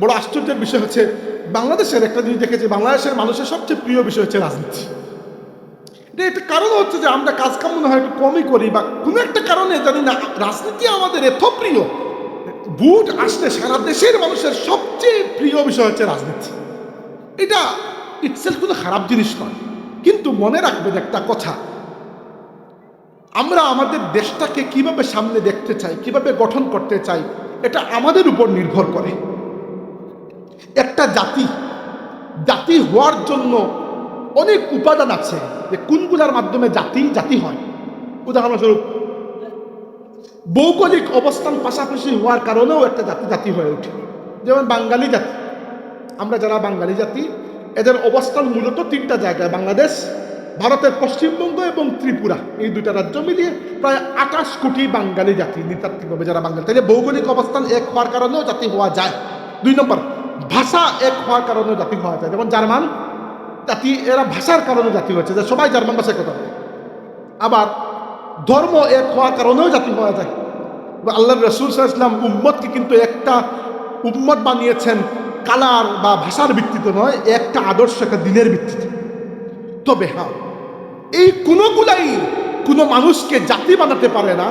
বড় আশ্চর্যের বিষয় হচ্ছে বাংলাদেশের একটা জিনিস দেখেছি, বাংলাদেশের মানুষের সবচেয়ে প্রিয় বিষয় হচ্ছে রাজনীতি। এটা একটা কারণ হচ্ছে যে আমরা কাজকাম মনে হয় একটু কমই করি, বা কোনো একটা কারণে জানি না রাজনীতি আমাদের এত প্রিয়। ভোট আসলে সারা দেশের মানুষের সবচেয়ে প্রিয় বিষয় হচ্ছে রাজনীতি। এটা ইটসেলফ কোনো খারাপ জিনিস নয়, কিন্তু মনে রাখবেন একটা কথা, আমরা আমাদের দেশটাকে কিভাবে সামনে দেখতে চাই, কিভাবে গঠন করতে চাই, এটা আমাদের উপর নির্ভর করে। একটা জাতি জাতি হওয়ার জন্য অনেক উপাদান আছে, যে কোনগুলোর মাধ্যমে জাতি জাতি হয়। উদাহরণস্বরূপ, ভৌগোলিক অবস্থান পাশাপাশি হওয়ার কারণেও একটা জাতি জাতি হয়ে ওঠে। যেমন বাঙালি জাতি, আমরা যারা বাঙালি জাতি, এদের অবস্থান মূলত তিনটা জায়গায়: বাংলাদেশ, ভারতের পশ্চিমবঙ্গ এবং ত্রিপুরা। এই দুইটা রাজ্য মিলিয়ে প্রায় 28 কোটি বাঙালি জাতি, নৃতাত্ত্বিকভাবে যারা বাঙালি। তাহলে ভৌগোলিক অবস্থান এক হওয়ার কারণেও জাতি হওয়া যায়। 2 নম্বর, ভাষা এক হওয়ার কারণেও জাতি হওয়া যায়। যেমন জার্মান জাতি, এরা ভাষার কারণে জাতি হয়েছে, যে সবাই জার্মান ভাষায় কথা বলে। আবার ধর্ম এক হওয়ার কারণেও জাতি হওয়া যায়। আল্লাহ রসুল সাল্লাল্লাহু আলাইহি ওয়াসাল্লাম উম্মতকে কিন্তু একটা উম্মত বানিয়েছেন কালার বা ভাষার ভিত্তিতে নয়, একটা আদর্শ, একটা দিনের ভিত্তিতে। তবে হ্যাঁ, এই কোনোগুলাই কোনো মানুষকে জাতি বানাতে পারে না।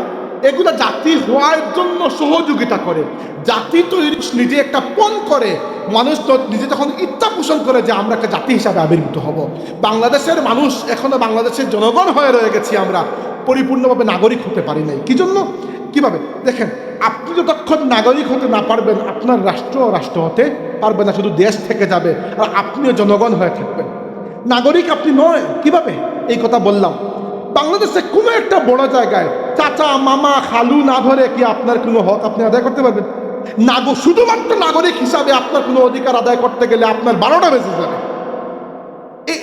এগুলা জাতি হওয়ার জন্য সহযোগিতা করে। জাতি তৈরি নিজে একটা পণ করে, মানুষ তো নিজে যখন ইচ্ছা পোষণ করে যে আমরা একটা জাতি হিসাবে আবির্ভূত হব। বাংলাদেশের মানুষ এখনো বাংলাদেশের জনগণ হয়ে রয়ে গেছি, আমরা পরিপূর্ণভাবে নাগরিক হতে পারি নাই। কি জন্য? কিভাবে? দেখেন, আপনি যতক্ষণ নাগরিক হতে না পারবেন, আপনার রাষ্ট্র হতে পারবে না, শুধু দেশ থেকে যাবে, আর আপনিও জনগণ হয়ে থাকবেন। নাগরিক আপনি নয়। কিভাবে এই কথা বললাম? বাংলাদেশে কোনো একটা বড় জায়গায় চাচা, মামা, খালু না ধরে কি আপনার কোনো হক আপনি আদায় করতে পারবেন? শুধুমাত্র নাগরিক হিসাবে আপনার কোনো অধিকার আদায় করতে গেলে আপনার 12টা বেজে যাবে।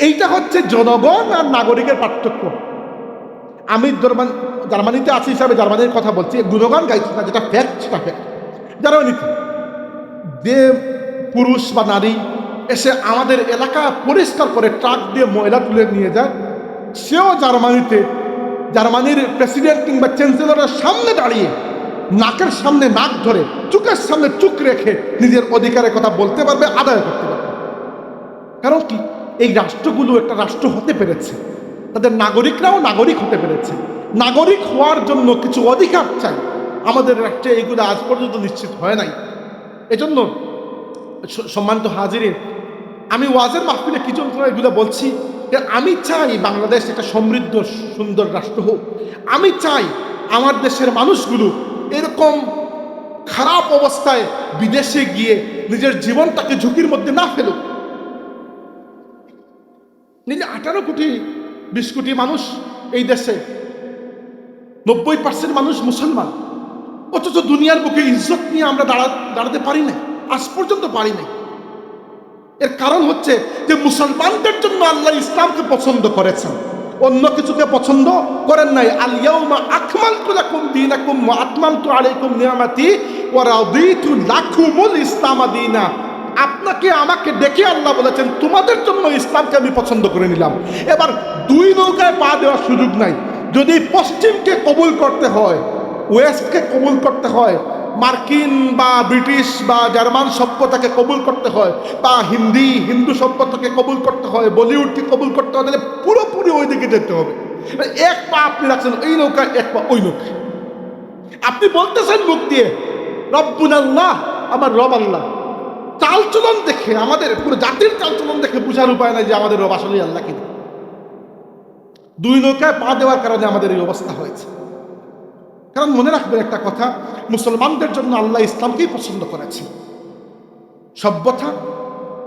এইটা হচ্ছে জনগণ আর নাগরিকের পার্থক্য। আমি জার্মানিতে আছি হিসাবে জার্মানির কথা বলছি, গুণগান গাইছি না, যেটা ফ্যাক্ট সেটা ফ্যাক্ট। জার্মানিতে যে পুরুষ বা নারী এসে আমাদের এলাকা পরিষ্কার করে ট্রাক দিয়ে ময়লা তুলে নিয়ে যায়, সেও জার্মানির প্রেসিডেন্ট কিংবা চ্যান্সেলরের সামনে দাঁড়িয়ে নাকের সামনে নাক ধরে, চুকের সামনে চুক রেখে নিজের অধিকারের কথা বলতে পারবে, আদায় করতে পারবে। কারণ কি? এই রাষ্ট্রগুলো একটা রাষ্ট্র হতে পেরেছে, তাদের নাগরিকরাও নাগরিক হতে পেরেছে। নাগরিক হওয়ার জন্য কিছু অধিকার চাই, আমাদের রাষ্ট্রে এইগুলো আজ পর্যন্ত নিশ্চিত হয় নাই। এজন্য সম্মানিত হাজিরিন, আমি ওয়াজের মাহফিলে কি জন্য এগুলো বলছি, আমি চাই বাংলাদেশ একটা সমৃদ্ধ সুন্দর রাষ্ট্র হোক। আমি চাই আমার দেশের মানুষগুলো এরকম খারাপ অবস্থায় বিদেশে গিয়ে নিজের জীবনটাকে ঝুঁকির মধ্যে না ফেলুক। নিজে 18 কোটি 20 কোটি মানুষ এই দেশে, 90% মানুষ মুসলমান, অথচ দুনিয়ার বুকে ইজ্জত নিয়ে আমরা দাঁড়াতে পারি না, আজ পর্যন্ত পারি নাই। এর কারণ হচ্ছে যে মুসলমানদের জন্য আল্লাহ ইসলামকে পছন্দ করেছেন, অন্য কিছুকে পছন্দ করেন নাই। আল ইয়াউমা আকমালতু লাকুম দীনাকুম ওয়া আতমামতু আলাইকুম নিয়ামাতি ওয়া রাদিতু লাকুমুল ইসলাম দীনা। আপনাকে আমাকে ডেকে আল্লাহ বলেছেন, তোমাদের জন্য ইসলামকে আমি পছন্দ করে নিলাম। এবার দুই নৌকায় পা দেওয়ার সুযোগ নাই। যদি পশ্চিমকে কবুল করতে হয়, ওয়েস্টকে কবুল করতে হয়, মার্কিন বা ব্রিটিশ বা জার্মান সভ্যতাকে কবুল করতে হয়, বা হিন্দু সভ্যতাকে কবুল করতে হয়, বলিউডকে কবুল করতে হয়, তাহলে পুরোপুরি ওই দিকে যেতে হবে। এক পা আপনি রাখছেন ওই নৌকায়, এক পা ওই নৌকায়। আপনি বলতেছেন মুখ দিয়ে রব্বুন আল্লাহ, আমার রব আল্লাহ। চালচলন দেখে, আমাদের পুরো জাতির চালচলন দেখে বুঝার উপায় নাই যে আমাদের রব আসলে আল্লাহ কিনা। দুই নৌকায় পা দেওয়ার কারণে আমাদের এই অবস্থা হয়েছে। কারণ মনে রাখবেন একটা কথা, মুসলমানদের জন্য আল্লাহ ইসলামকেই পছন্দ করেছে। সভ্যতা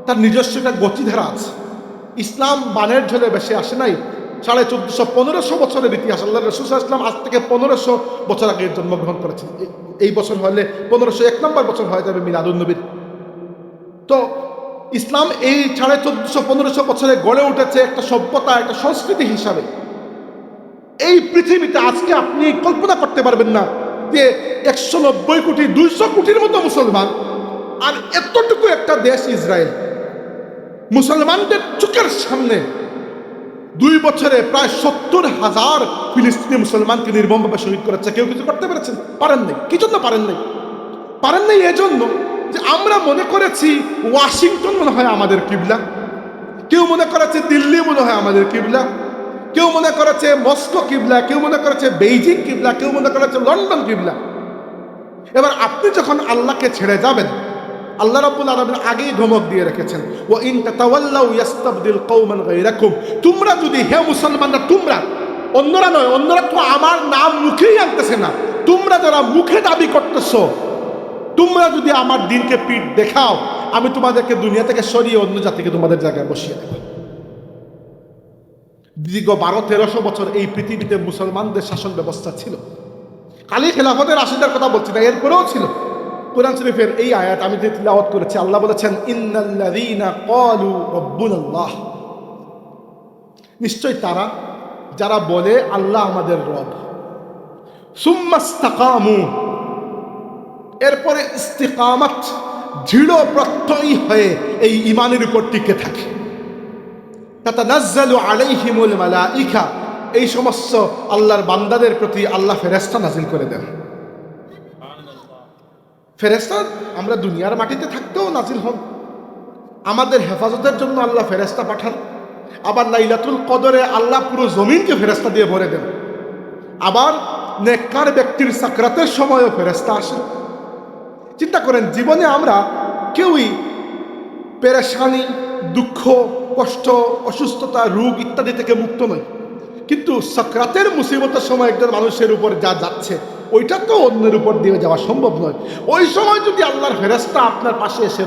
তার নিজস্ব একটা গতিধারা আছে। ইসলাম বানের ঝোলে বেশি আসে নাই। 1450-1500 বছরের ইতিহাস। আল্লাহ রাসূল সাল্লাল্লাহু আলাইহি ওয়াসাল্লাম আজ থেকে 1500 বছর আগে জন্মগ্রহণ করেছেন। এই বছর হলে 1501 নম্বর বছর হয়ে যাবে মিলাদুন নবীর। তো ইসলাম এই 1450-1500 বছরে গড়ে উঠেছে একটা সভ্যতা, একটা সংস্কৃতি হিসাবে। এই পৃথিবীতে আজকে আপনি কল্পনা করতে পারবেন না যে 190 কোটি 200 কোটির মতো মুসলমান, আর এতটুকু একটা দেশ ইসরায়েল, মুসলমানদের চোখের সামনে 2 বছরে প্রায় 70,000 ফিলিস্তিনি মুসলমানকে নির্মমভাবে শহীদ করেছে। কেউ কিছু করতে পেরেছেন? পারেন নাই। কি জন্য পারেন নাই? পারেন নাই এজন্য যে আমরা মনে করেছি ওয়াশিংটন মনে হয় আমাদের কিবলা, কেউ মনে করেছে দিল্লি মনে হয় আমাদের কিবলা, কেউ মনে করেছে মস্কো কিবলা, কেউ মনে করেছে বেইজিং কিবলা, কেউ মনে করেছে লন্ডন কিবলা। এবার আপনি যখন আল্লাহকে ছেড়ে যাবেন, আল্লাহ রাব্বুল আলামিন আগেই ধমক দিয়ে রেখেছেন, ওয়া ইন তাতাওয়াল্লাউ ইস্তাবদিল কওমান গায়রাকুম, তোমরা যদি, হে মুসলমানরা, তোমরা, অন্যরা নয়, অন্যরা তো আমার নাম মুখেই আনতেছে না, তোমরা যারা মুখে দাবি করতেছো, তোমরা যদি আমার দিনকে পিঠ দেখাও, আমি তোমাদেরকে দুনিয়া থেকে সরিয়ে অন্য জাতিকে তোমাদের জায়গায় বসিয়ে দেব। দীর্ঘ 1200-1300 বছর এই পৃথিবীতে মুসলমানদের শাসন ব্যবস্থা ছিল। খালি খেলাফতের রাশিদের কথা বলছি না, এরপরেও ছিল। কোরআন শরীফের এই আয়াত আমি যে তিলাওয়াত করেছি, আল্লাহ বলেছেন, ইন্নাল্লাযীনা ক্বালু রাব্বুনাল্লাহ, নিশ্চয় তারা যারা বলে আল্লাহ আমাদের রব, সুম্মাস্তাকামু, এরপরে ইস্তিকামাত, দৃঢ় প্রত্যয়ী হয়ে এই ঈমানের উপর টিকে থাকে, তাতানাজ্জালু আলাইহিমুল মালাইকা, এই সমস্ত আল্লাহর বান্দাদের প্রতি আল্লাহ ফেরেশতা নাজিল করে দেন। ফেরেশতা আমরা দুনিয়ার মাটিতে থাকতেও নাজিল হন, আমাদের হেফাজতের জন্য আল্লাহ ফেরেশতা পাঠান। আবার লাইলাতুল কদরে আল্লাহ পুরো জমিনকে ফেরেশতা দিয়ে ভরে দেন। আবার নেককার ব্যক্তির সাকরাতের সময়ও ফেরেশতা আসেন। চিন্তা করেন, জীবনে আমরা কেউই পেরেশানি, দুঃখ, কষ্ট, অসুস্থতা, রোগ ইত্যাদি থেকে মুক্ত নই, কিন্তু সাকরাতের মুসিবতের সময় একজন মানুষের উপর যা যাচ্ছে ওইটা তো অন্যের উপর দিয়ে যাওয়া সম্ভব নয়। ওই সময় যদি আল্লাহর ফেরেশতা আপনার পাশে এসে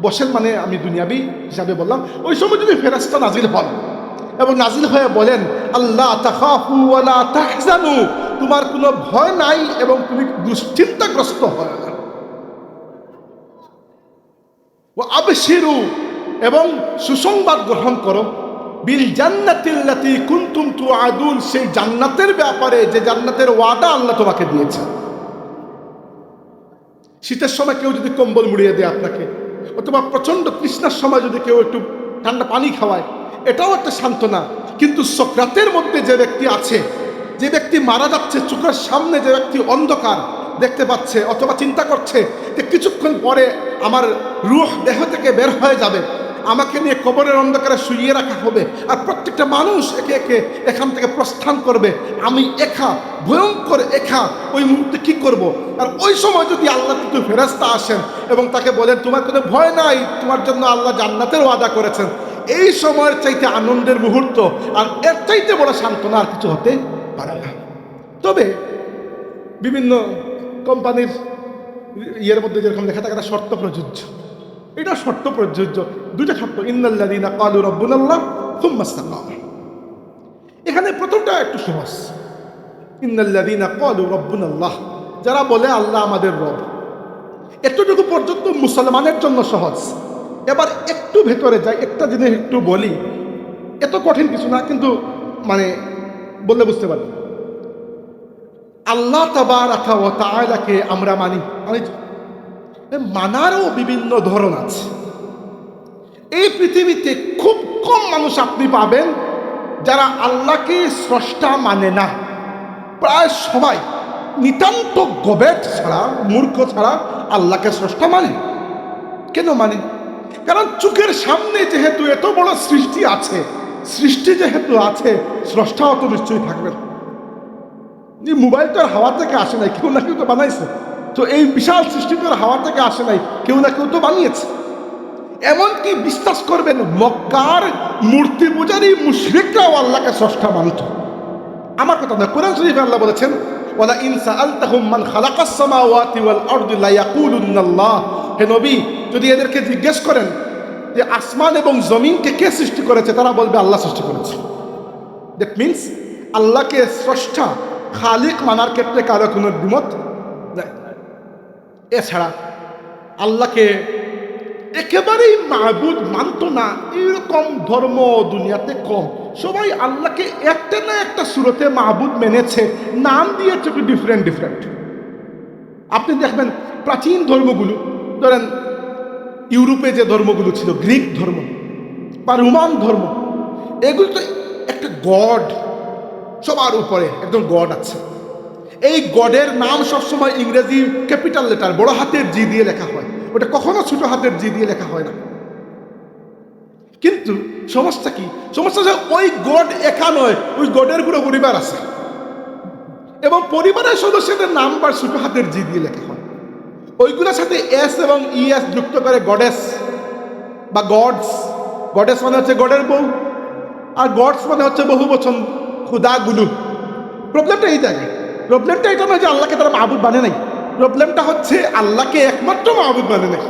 বসেন মানে আমি দুনিয়াবি হিসাবে বললাম, ওই সময় যদি ফেরেশতা নাজিল হন এবং নাজিল হয়ে বলেন, আল্লাহ তাখাফু ওয়া লা তাহজানু, তোমার কোনো ভয় নাই এবং তুমি দুশ্চিন্তাগ্রস্ত হয় না, ওয়া আবশিরু, এবং সুসংবাদ গ্রহণ করো, বিল জান্নাতিল্লাতী কুনতুম তুআদুন, সেই জান্নাতের ব্যাপারে যে জান্নাতের ওয়াদা আল্লাহ তোমাকে দিয়েছে। শীতের সময় কেউ যদি কম্বল মুড়িয়ে দেয় আপনাকে, অথবা প্রচন্ড তৃষ্ণার সময় যদি কেউ একটু ঠান্ডা পানি খাওয়ায়, এটাও একটা সান্ত্বনা। কিন্তু সাকরাতের মধ্যে যে ব্যক্তি আছে, যে ব্যক্তি মারা যাচ্ছে, চোখের সামনে যে ব্যক্তি অন্ধকার দেখতে পাচ্ছে, অথবা চিন্তা করছে যে কিছুক্ষণ পরে আমার রূহ দেহ থেকে বের হয়ে যাবে, আমাকে নিয়ে কবরের অন্ধকারে শুইয়ে রাখা হবে, আর প্রত্যেকটা মানুষ একে একে এখান থেকে প্রস্থান করবে, আমি একা, ভয়ঙ্কর একা, ওই মুহূর্তে কি করব? আর ওই সময় যদি আল্লাহ কিন্তু ফেরেশতা আসেন এবং তাকে বলেন, তোমার কোনো ভয় নাই, তোমার জন্য আল্লাহ জান্নাতের ওয়াদা করেছেন, এই সময়ের চাইতে আনন্দের মুহূর্ত আর এর চাইতে বড় সান্ত্বনা আর কিছু হতে পারে না। তবে বিভিন্ন কোম্পানির ইয়ের মধ্যে যেরকম লেখা থাকে, এটা শর্ত প্রযোজ্য, এটা শর্ত প্রযোজ্য, দুইটা শর্ত, ইন্নাল্লাযীনা ক্বালু রাব্বুনাল্লাহ সুম্মা ইসতাকামু। এখানে প্রথমটা একটু সহজ, ইন্নাল্লাযীনা ক্বালু রাব্বুনাল্লাহ, যারা বলে আল্লাহ আমাদের রব, এতটুকু পর্যন্ত মুসলমানের জন্য সহজ। এবার একটু ভেতরে যাই, একটা জিনিস একটু বলি, এত কঠিন কিছু না, কিন্তু মানে বললে বুঝতে পারবেন। আল্লাহ তাবারাকা ওয়া তাআলাকে আমরা মানি, মানারও বিভিন্ন ধরন আছে। এই পৃথিবীতে খুব কম মানুষ আপনি পাবেন যারা আল্লাহকে স্রষ্টা মানে না। প্রায় সবাই নিতান্ত গবেট ছাড়া, মূর্খ ছাড়া আল্লাহকে স্রষ্টা মানে। কেন মানে? কারণ চোখের সামনে যেহেতু এত বড় সৃষ্টি আছে, সৃষ্টি যেহেতু আছে, স্রষ্টাও তো নিশ্চয়ই থাকবেন। মোবাইল তো আর হাওয়া থেকে আসে নাই, কেউ না কেউ তো বানাইছে। তো এই বিশাল সৃষ্টি তো আর হাওয়া থেকে আসে নাই, কেউ না কেউ তো বানিয়েছে। এমনকি বিশ্বাস করবেন, মক্কার মূর্তি পূজারী মুশরিকরাও আল্লাহকে স্রষ্টা মানত। আমার কথা না, কোরআন শরীফে আল্লাহ বলেছেন, ওয়ালা ইন সাআলতাহুম মান খালাকাস সামাওয়াতি ওয়াল আরদি লা ইয়াকুলুন্নাল্লাহ, হে নবী, যদি এদেরকে জিজ্ঞেস করেন যে আসমান এবং জমিনকে কে সৃষ্টি করেছে, তারা বলবে আল্লাহ সৃষ্টি করেছে। দ্যাট মিনস আল্লাহকে স্রষ্টা, খালিক মানার ক্ষেত্রে কারো কোনো দ্বিমত নাই। এছাড়া আল্লাহকে একেবারেই মাবুদ মানত না এরকম ধর্ম দুনিয়াতে কম। সবাই আল্লাহকে একটা না একটা সুরতে মাবুদ মেনেছে, নাম দিয়েছে একটু ডিফারেন্ট ডিফারেন্ট। আপনি দেখবেন প্রাচীন ধর্মগুলো, ধরেন ইউরোপে যে ধর্মগুলো ছিল, গ্রিক ধর্ম বা রোমান ধর্ম, এগুলো তো একটা গড, সবার উপরে একজন গড আছে। এই গডের নাম সবসময় ইংরেজি ক্যাপিটাল লেটার, বড় হাতের জি দিয়ে লেখা হয়। ওটা কখনো ছোট হাতের জি দিয়ে লেখা হয় না। কিন্তু সমস্যা কি? সমস্যা যে ওই গড একা নয়, ওই গডের পুরো পরিবার আছে এবং পরিবারের সদস্যদের নাম বা ছোট হাতের জি দিয়ে লেখা হয়। ওইগুলোর সাথে এস এবং ইএস যুক্ত করে গডেস বা গডস। গডেস মানে হচ্ছে গডের বউ, আর গডস মানে হচ্ছে বহু বচন খুদাগুলো। প্রবলেমটা এই জায়গায়। প্রবলেমটা এটা নয় যে আল্লাহকে তারা মাহবুদ মানে নাই, প্রবলেমটা হচ্ছে আল্লাহকে একমাত্র মাহবুদ মানে নাই।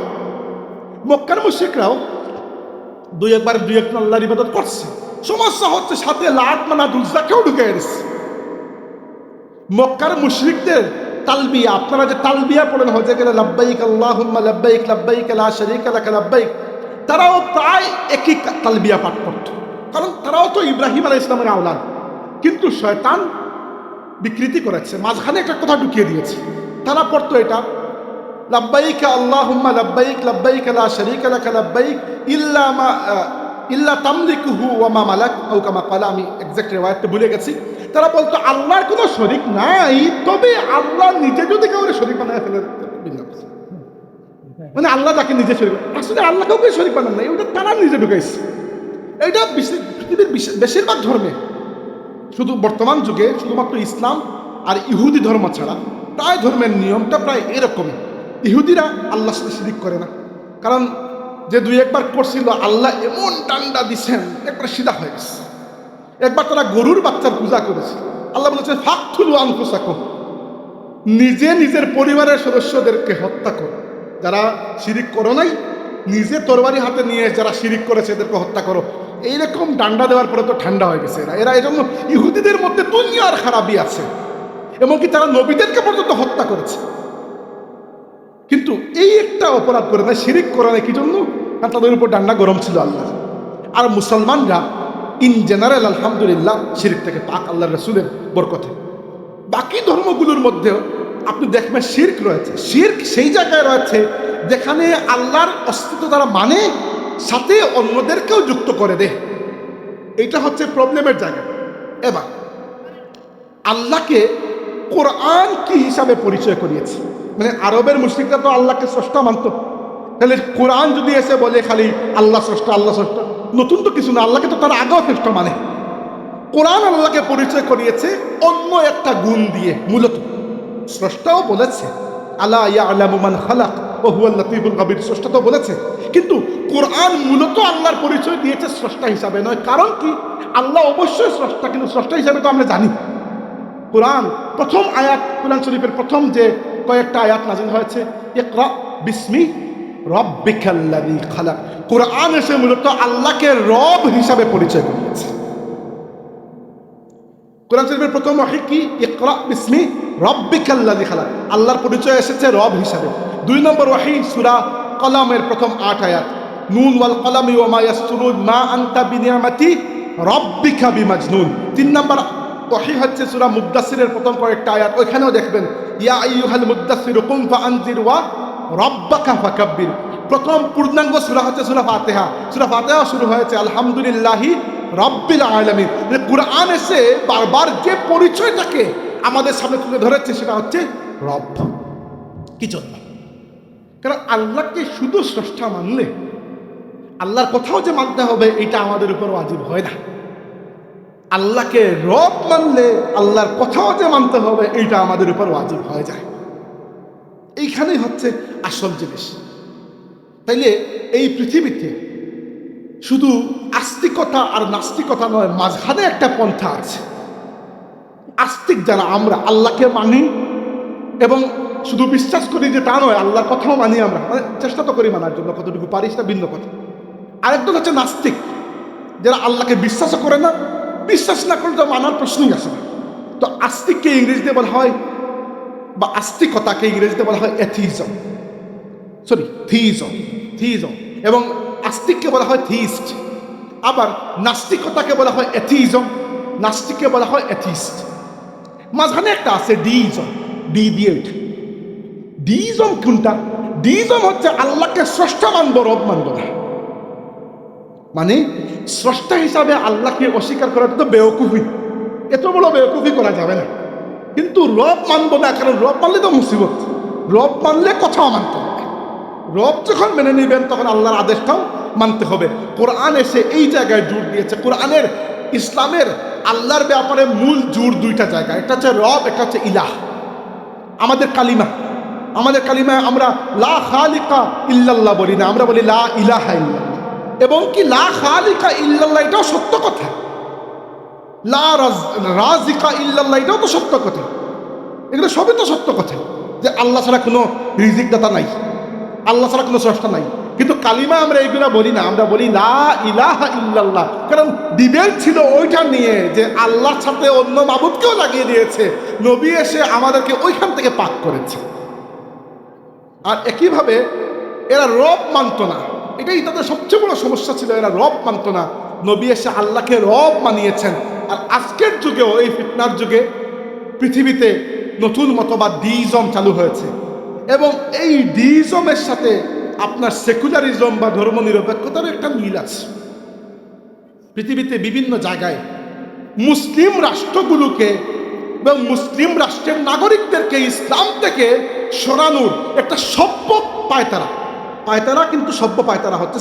মক্কার মুশরিকরাও দুই একবার আল্লাহর ইবাদত করছে, সমস্যা হচ্ছে সাথে লাত মানাত উজ্জাকেও ঢুকে গেছে। মক্কার মুশরিকদের তালবিয়া, আপনারা যে তালবিয়া পড়েন হজে গেলে লাব্বাইক আল্লাহুম্মা লাব্বাইক লাব্বাইক লা শারীকা লাকা লাব্বাইক, তারাও প্রায় একই তালবিয়া পাঠ করত, কারণ তারাও তো ইব্রাহিম আলাইহিস সালামের আওলাদ। কিন্তু শয়তান বিকৃতি করেছে, মাঝখানে একটা কথা ঢুকিয়ে দিয়েছে। তারা পড়তো এটা লাব্বাইক আল্লাহুম্মা লাব্বাইক লাব্বাইক লা শারীকা লাকা লাব্বাইক ইল্লা তামলিকুহু ওয়া মা মালাক আও কামা ক্বালা। আমি এক্সাক্ট রিওয়ায়াতটা ভুলে গেছি। তারা বলতো আল্লাহর কোনো শরীক নাই, তবে আল্লাহ নিজে যদি কাউকে শরীক বানায় ফেলে, মানে আল্লাহ তাকে নিজে শরীক, আসলে আল্লাহ কাউকে শরীক বানান নাই, ওটা তারা নিজে ঢুকাইছে। এটা পৃথিবীর বেশিরভাগ ধর্মে, শুধু বর্তমান যুগে শুধুমাত্র ইসলাম আর ইহুদি ধর্ম ছাড়া প্রায় ধর্মের নিয়মটা প্রায় এরকমই। ইহুদিরা আল্লাহর সাথে শিরিক করে না, কারণ যে দুই একবার করছিল আল্লাহ এমন ডান্ডা দিছেন একবার সিধা হয়ে গেছে। একবার তারা গরুর বাচ্চার পূজা করেছে, আল্লাহ বলেছে ফাকতুলু আনফুসাকুম, নিজে নিজের পরিবারের সদস্যদেরকে হত্যা করো। যারা শিরিক করো নাই, নিজে তরবারি হাতে নিয়ে যারা শিরিক করেছে এদেরকে হত্যা করো। এইরকম ডান্ডা দেওয়ার পরে তো ঠান্ডা হয়ে গেছে এরা। এই জন্য ইহুদিদের মধ্যে দুনিয়ার খারাপই আছে, এমনকি তারা নবীদেরকে পর্যন্ত হত্যা করেছে। কিন্তু এই একটা অপরাধ করে না, শিরিক করে না, কি জন্য? কারণ তাদের উপর ডান্ডা গরম ছিল আল্লাহ। আর মুসলমানরা ইন জেনারেল আলহামদুলিল্লাহ শিরিক থেকে পাক আল্লাহ রসুলের বরকতে। বাকি ধর্মগুলোর মধ্যেও আপনি দেখবেন শিরক রয়েছে। শিরক সেই জায়গায় রয়েছে যেখানে আল্লাহর অস্তিত্ব তারা মানে, সাথে অন্যদেরকেও যুক্ত করে দেয়। এটা হচ্ছে প্রবলেমের জায়গা। এবার আল্লাহকে কোরআন কি হিসাবে পরিচয় করিয়েছে? মানে আরবের মুশরিকরা তো আল্লাহকে স্রষ্টা মানত, তাহলে কোরআন যদি এসে বলে খালি আল্লাহ স্রষ্টা আল্লাহ স্রষ্টা, নতুন তো কিছু না, আল্লাহকে তো তারা আগেও শ্রেষ্ঠ মানে। কোরআন আল্লাহকে পরিচয় করিয়েছে অন্য একটা গুণ দিয়ে। মূলত স্রষ্টাও বলেছে আলা ইয়ালামু মান খালাক ওয়া হুয়াল লাতীফুল খাবীর, স্রষ্টা তো বলেছে, কিন্তু কোরআন মূলত আল্লাহর পরিচয় দিয়েছে স্রষ্টা হিসাবে নয়। কারণ কি? আল্লাহ অবশ্যই স্রষ্টা, কিন্তু স্রষ্টা হিসাবে তো আমরা জানি। কোরআন প্রথম আয়াত, কোরআন শরীফের প্রথম যে কয়েকটা আয়াত নাযিল হয়েছে, ইকরা বিসমি রাব্বিকাল্লাযী খালাক, কোরআন এসে মূলত আল্লাহকে রব হিসাবে পরিচয় করিয়েছে। কোরআন শরীফের প্রথম ওহী কি? ইকরা বিসমি রাব্বিকাল্লাযী খালাক, আল্লাহর পরিচয় এসেছে রব হিসাবে। 2 নম্বর ওহী সূরা কলমের প্রথম 8 আয়াত, নুন ওয়াল কলামি ওয়া মা ইয়াসতুরুন মা আনতা বিনিআমাতি রাব্বিকা বিমাজনুন। 3 নম্বর ওহী হচ্ছে সূরা মুদ্দাসসিরের প্রথম কয়েকটা আয়াত, ওইখানেও দেখবেন ইয়া আইয়ুহাল মুদ্দাসসিরু কুম ফাআনজির ওয়া রাব্বাকা ফাকাব্বির। প্রথম পূর্ণাঙ্গ সূরা হচ্ছে সূরা ফাতিহা। সূরা ফাতিহা শুরু হয়েছে আলহামদুলিল্লাহি রাব্বিল আলামিন। কোরআন এসে বারবার যে পরিচয়টাকে আমাদের সামনে তুলে ধরেছে সেটা হচ্ছে রব। কি জন্য? কারণ আল্লাহকে শুধু স্রষ্টা মানলে আল্লাহর কথাও যে মানতে হবে এটা আমাদের উপর ওয়াজিব হয় না। আল্লাহকে রব মানলে আল্লাহর কথাও যে মানতে হবে এইটা আমাদের উপর ওয়াজিব হয়ে যায়। এইখানেই হচ্ছে আসল জিনিস। তাইলে এই পৃথিবীতে শুধু আস্তিকতা আর নাস্তিকতা নয়, মাঝখানে একটা পন্থা আছে। আস্তিক যারা, আমরা আল্লাহকে মানি এবং শুধু বিশ্বাস করি যে তা নয়, আল্লাহর কথাও মানি আমরা, মানে চেষ্টা তো করি মানার জন্য, কতটুকু পারিস না ভিন্ন কথা। আরেকজন হচ্ছে নাস্তিক, যারা আল্লাহকে বিশ্বাসও করে না, বিশ্বাস না করলে তো মানার প্রশ্নই আসে না। তো আস্তিককে ইংরেজিতে বলা হয়, বা আস্তিকতাকে ইংরেজিতে বলা হয় থিইজম, এবং আস্তিককে বলা হয় থিইস্ট। আবার নাস্তিকতাকে বলা হয় এথিইজম, নাস্তিককে বলা হয় এথিস্ট। মাঝখানে একটা আছে ডিইজম, ডিইজম কোনটা? ডিইজম হচ্ছে আল্লাহকে স্রষ্টা মানব, রব মানব না। মানে স্রষ্টা হিসাবে আল্লাহকে অস্বীকার করাটা তো বেওকুফি, এত বড় বেওকুফি করা যাবে না। কিন্তু রব মানব না, কারণ রব মানলে তো মুসিবত, রব মানলে কথাও মানতে হবে। রব যখন মেনে নেবেন তখন আল্লাহর আদেশটাও মানতে হবে। কোরআন এসে এই জায়গায় জোর দিয়েছে। কোরআনের ইসলামের আল্লাহর ব্যাপারে মূল জোর দুইটা জায়গা, একটা হচ্ছে রব, একটা হচ্ছে ইলাহ। আমাদের কালিমায় আমরা লা খালিকা ইল্লাল্লাহ বলি না, আমরা বলি লা ইলাহা ইল্লাল্লাহ। এবং কি লা খালিকা ইল্লাল্লাহ এটাও সত্য কথা, লা রাজিকা ইল্লাল্লাহ এটাও তো সত্য কথা। এগুলো সবই তো সত্য কথা যে আল্লাহ ছাড়া কোনো রিজিক দাতা নাই, আল্লাহ ছাড়া কোনো স্রষ্টা নাই। কিন্তু কালিমা আমরা এইগুলা বলি না, আমরা বলি লা ইলাহা ইল্লাল্লাহ। কারণ ডিবেট ছিল ওইটা নিয়ে যে আল্লাহর সাথে অন্য মাবুদকেও লাগিয়ে দিয়েছে, নবী এসে আমাদেরকে ওইখান থেকে পাক করেছে। আর একইভাবে এরা রব মানত না, এটাই তাদের সবচেয়ে বড় সমস্যা ছিল। এরা রব মানত না, নবী এসে আল্লাহকে রব মানিয়েছেন। আর আজকের যুগেও, এই ফিতনার যুগে পৃথিবীতে নতুন মতবাদ ডিইজম চালু হয়েছে, এবং এই ডিইজমের সাথে আপনার সেকুলারিজম বা ধর্মনিরপেক্ষতার একটা মিল আছে। পৃথিবীতে বিভিন্ন জায়গায় মুসলিম রাষ্ট্রগুলোকে এবং মুসলিম রাষ্ট্রের নাগরিকদেরকে ইসলাম থেকে সরানোর একটা সভ্য পায়তারা কিন্তু সভ্য পায়তারা হচ্ছে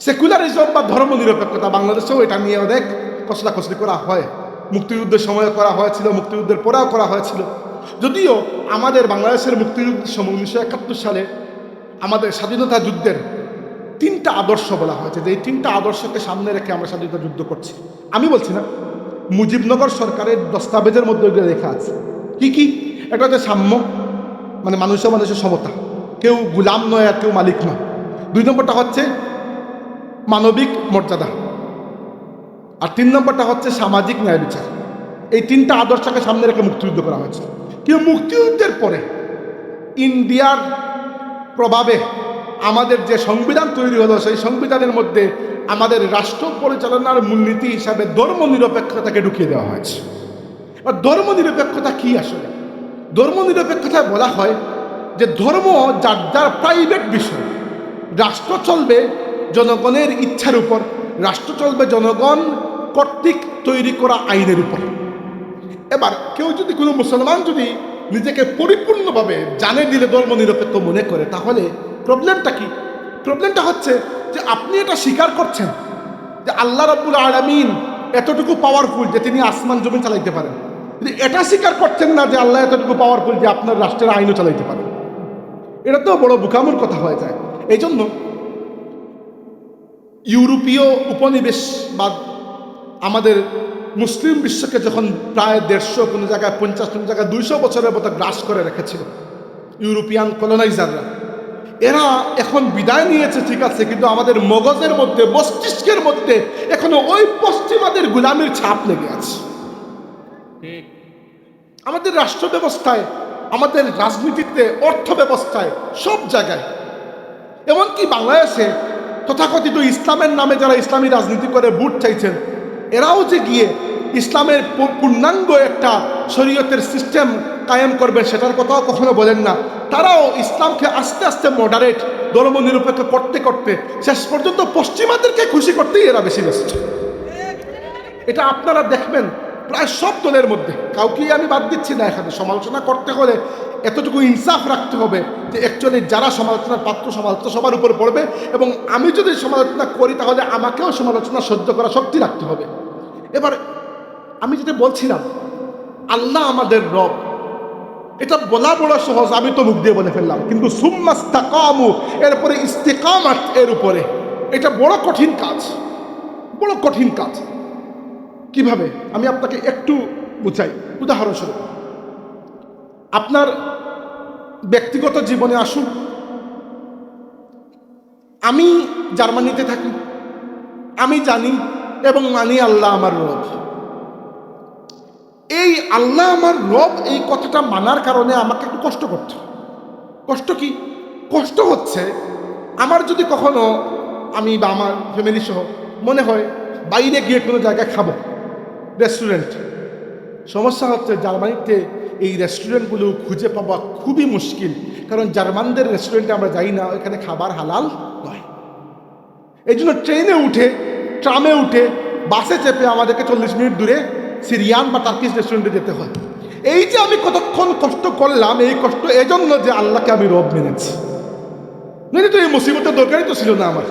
সেকুলারিজম বা ধর্মনিরপেক্ষতা। বাংলাদেশেও এটা নিয়ে অনেক কসলাকসলি করা হয়, মুক্তিযুদ্ধের সময় করা হয়েছিল, মুক্তিযুদ্ধের পরেও করা হয়েছিল। যদিও আমাদের বাংলাদেশের মুক্তিযুদ্ধের সময় 1971 সালে আমাদের স্বাধীনতা যুদ্ধের 3টা আদর্শ বলা হয়েছে, যে এই 3টা আদর্শকে সামনে রেখে আমরা স্বাধীনতা যুদ্ধ করছি। আমি বলছি না, মুজিবনগর সরকারের দস্তাবেজের মধ্যে ওইগুলো লেখা আছে। কি কি? একটা হচ্ছে সাম্য, মানে মানুষের সমতা, কেউ গুলাম নয় আর কেউ মালিক নয়। 2 নম্বরটা হচ্ছে মানবিক মর্যাদা, আর 3 নম্বরটা হচ্ছে সামাজিক ন্যায় বিচার। এই 3টা আদর্শকে সামনে রেখে মুক্তিযুদ্ধ করা হয়েছে। কিন্তু মুক্তিযুদ্ধের পরে ইন্ডিয়ার প্রভাবে আমাদের যে সংবিধান তৈরি হলো, সেই সংবিধানের মধ্যে আমাদের রাষ্ট্র পরিচালনার মূলনীতি হিসাবে ধর্মনিরপেক্ষতাকে ঢুকিয়ে দেওয়া হয়েছে। আর ধর্মনিরপেক্ষতা কি আসলে? ধর্মনিরপেক্ষতায় বলা হয় যে ধর্ম যার যার প্রাইভেট বিষয়, রাষ্ট্র চলবে জনগণের ইচ্ছার উপর, রাষ্ট্র চলবে জনগণ কর্তৃক তৈরি করা আইনের উপর। এবার কেউ যদি, কোনো মুসলমান যদি নিজেকে পরিপূর্ণভাবে জানে দিলে ধর্মনিরপেক্ষ মনে করে, তাহলে প্রবলেমটা কি? প্রবলেমটা হচ্ছে যে আপনি এটা স্বীকার করছেন যে আল্লাহ রাব্বুল আলামিন এতটুকু পাওয়ারফুল যে তিনি আসমান জমিন চালাইতে পারেন, কিন্তু এটা স্বীকার করছেন না যে আল্লাহ এতটুকু পাওয়ারফুল যে আপনার রাষ্ট্রের আইনও চালাইতে পারেন। এটা তো বড় বোকামুর কথা হয়ে যায়। এই জন্য ইউরোপীয় উপনিবেশবাদ আমাদের মুসলিম বিশ্বকে যখন প্রায় 150, কোনো জায়গায় 50, কোনো জায়গায় 200 বছরের মতো গ্রাস করে রেখেছিল ইউরোপিয়ান কলোনাইজাররা, এরা এখন বিদায় নিয়েছে ঠিক আছে, কিন্তু আমাদের মগজের মধ্যে, মস্তিষ্কের মধ্যে এখনো ওই পশ্চিমাদের গোলামির ছাপ লেগে আছে। আমাদের রাষ্ট্র ব্যবস্থায়, আমাদের রাজনীতিতে, অর্থ ব্যবস্থায়, সব জায়গায়, এমনকি বাংলাদেশে তথাকথিত ইসলামের নামে যারা ইসলামী রাজনীতি করে ভোট চাইছেন, এরাও যে গিয়ে ইসলামের পূর্ণাঙ্গ একটা শরীয়তের সিস্টেম কায়েম করবে সেটার কথাও কখনো বলেন না। তারাও ইসলামকে আস্তে আস্তে মডারেট, ধর্মনিরপেক্ষ করতে করতে শেষ পর্যন্ত পশ্চিমাদেরকে খুশি করতেই এরা বেশি ব্যস্ত। এটা আপনারা দেখবেন প্রায় সব দলের মধ্যে। কাউকেই আমি বাদ দিচ্ছি না। এখানে সমালোচনা করতে হলে এতটুকু ইনসাফ রাখতে হবে যে অ্যাকচুয়ালি যারা সমালোচনার পাত্র, সমালোচনা সবার উপরে পড়বে, এবং আমি যদি সমালোচনা করি তাহলে আমাকেও সমালোচনা সহ্য করা শক্তি রাখতে হবে। এবার আমি যেটা বলছিলাম, আল্লাহ আমাদের রব, এটা বলা বড় সহজ, আমি তো মুখ দিয়ে বলে ফেললাম, কিন্তু সুম্মাস্তাকামু, এরপরে ইস্তিকামাত, এর উপরে, এটা বড় কঠিন কাজ, বড় কঠিন কাজ। কিভাবে? আমি আপনাকে একটু বুঝাই। উদাহরণস্বরূপ, আপনার ব্যক্তিগত জীবনে আসুন। আমি জার্মানিতে থাকি, আমি জানি এবং মানি আল্লাহ আমার রব। এই আল্লাহ আমার রব, এই কথাটা মানার কারণে আমাকে একটু কষ্ট করতে। কষ্ট কি? কষ্ট হচ্ছে আমার যদি কখনো আমি বা আমার ফ্যামিলি সহ মনে হয় বাইরে গিয়ে কোনো জায়গায় খাবো, রেস্টুরেন্ট। সমস্যা হচ্ছে জার্মানিতে এই রেস্টুরেন্টগুলো খুঁজে পাওয়া খুবই মুশকিল, কারণ জার্মানদের রেস্টুরেন্টে আমরা যাই না, এখানে খাবার হালাল নয়। এই জন্য ট্রেনে উঠে, ট্রামে উঠে, বাসে চেপে আমাদেরকে 40 মিনিট দূরে সিরিয়ান বা টার্কিশ রেস্টুরেন্টে যেতে হয়। এই যে আমি কতক্ষণ কষ্ট করলাম, এই কষ্ট এজন্য যে আল্লাহকে আমি রব মেনেছি। নইলে তো এই মুসিবতের দরকারই তো ছিল না আমার।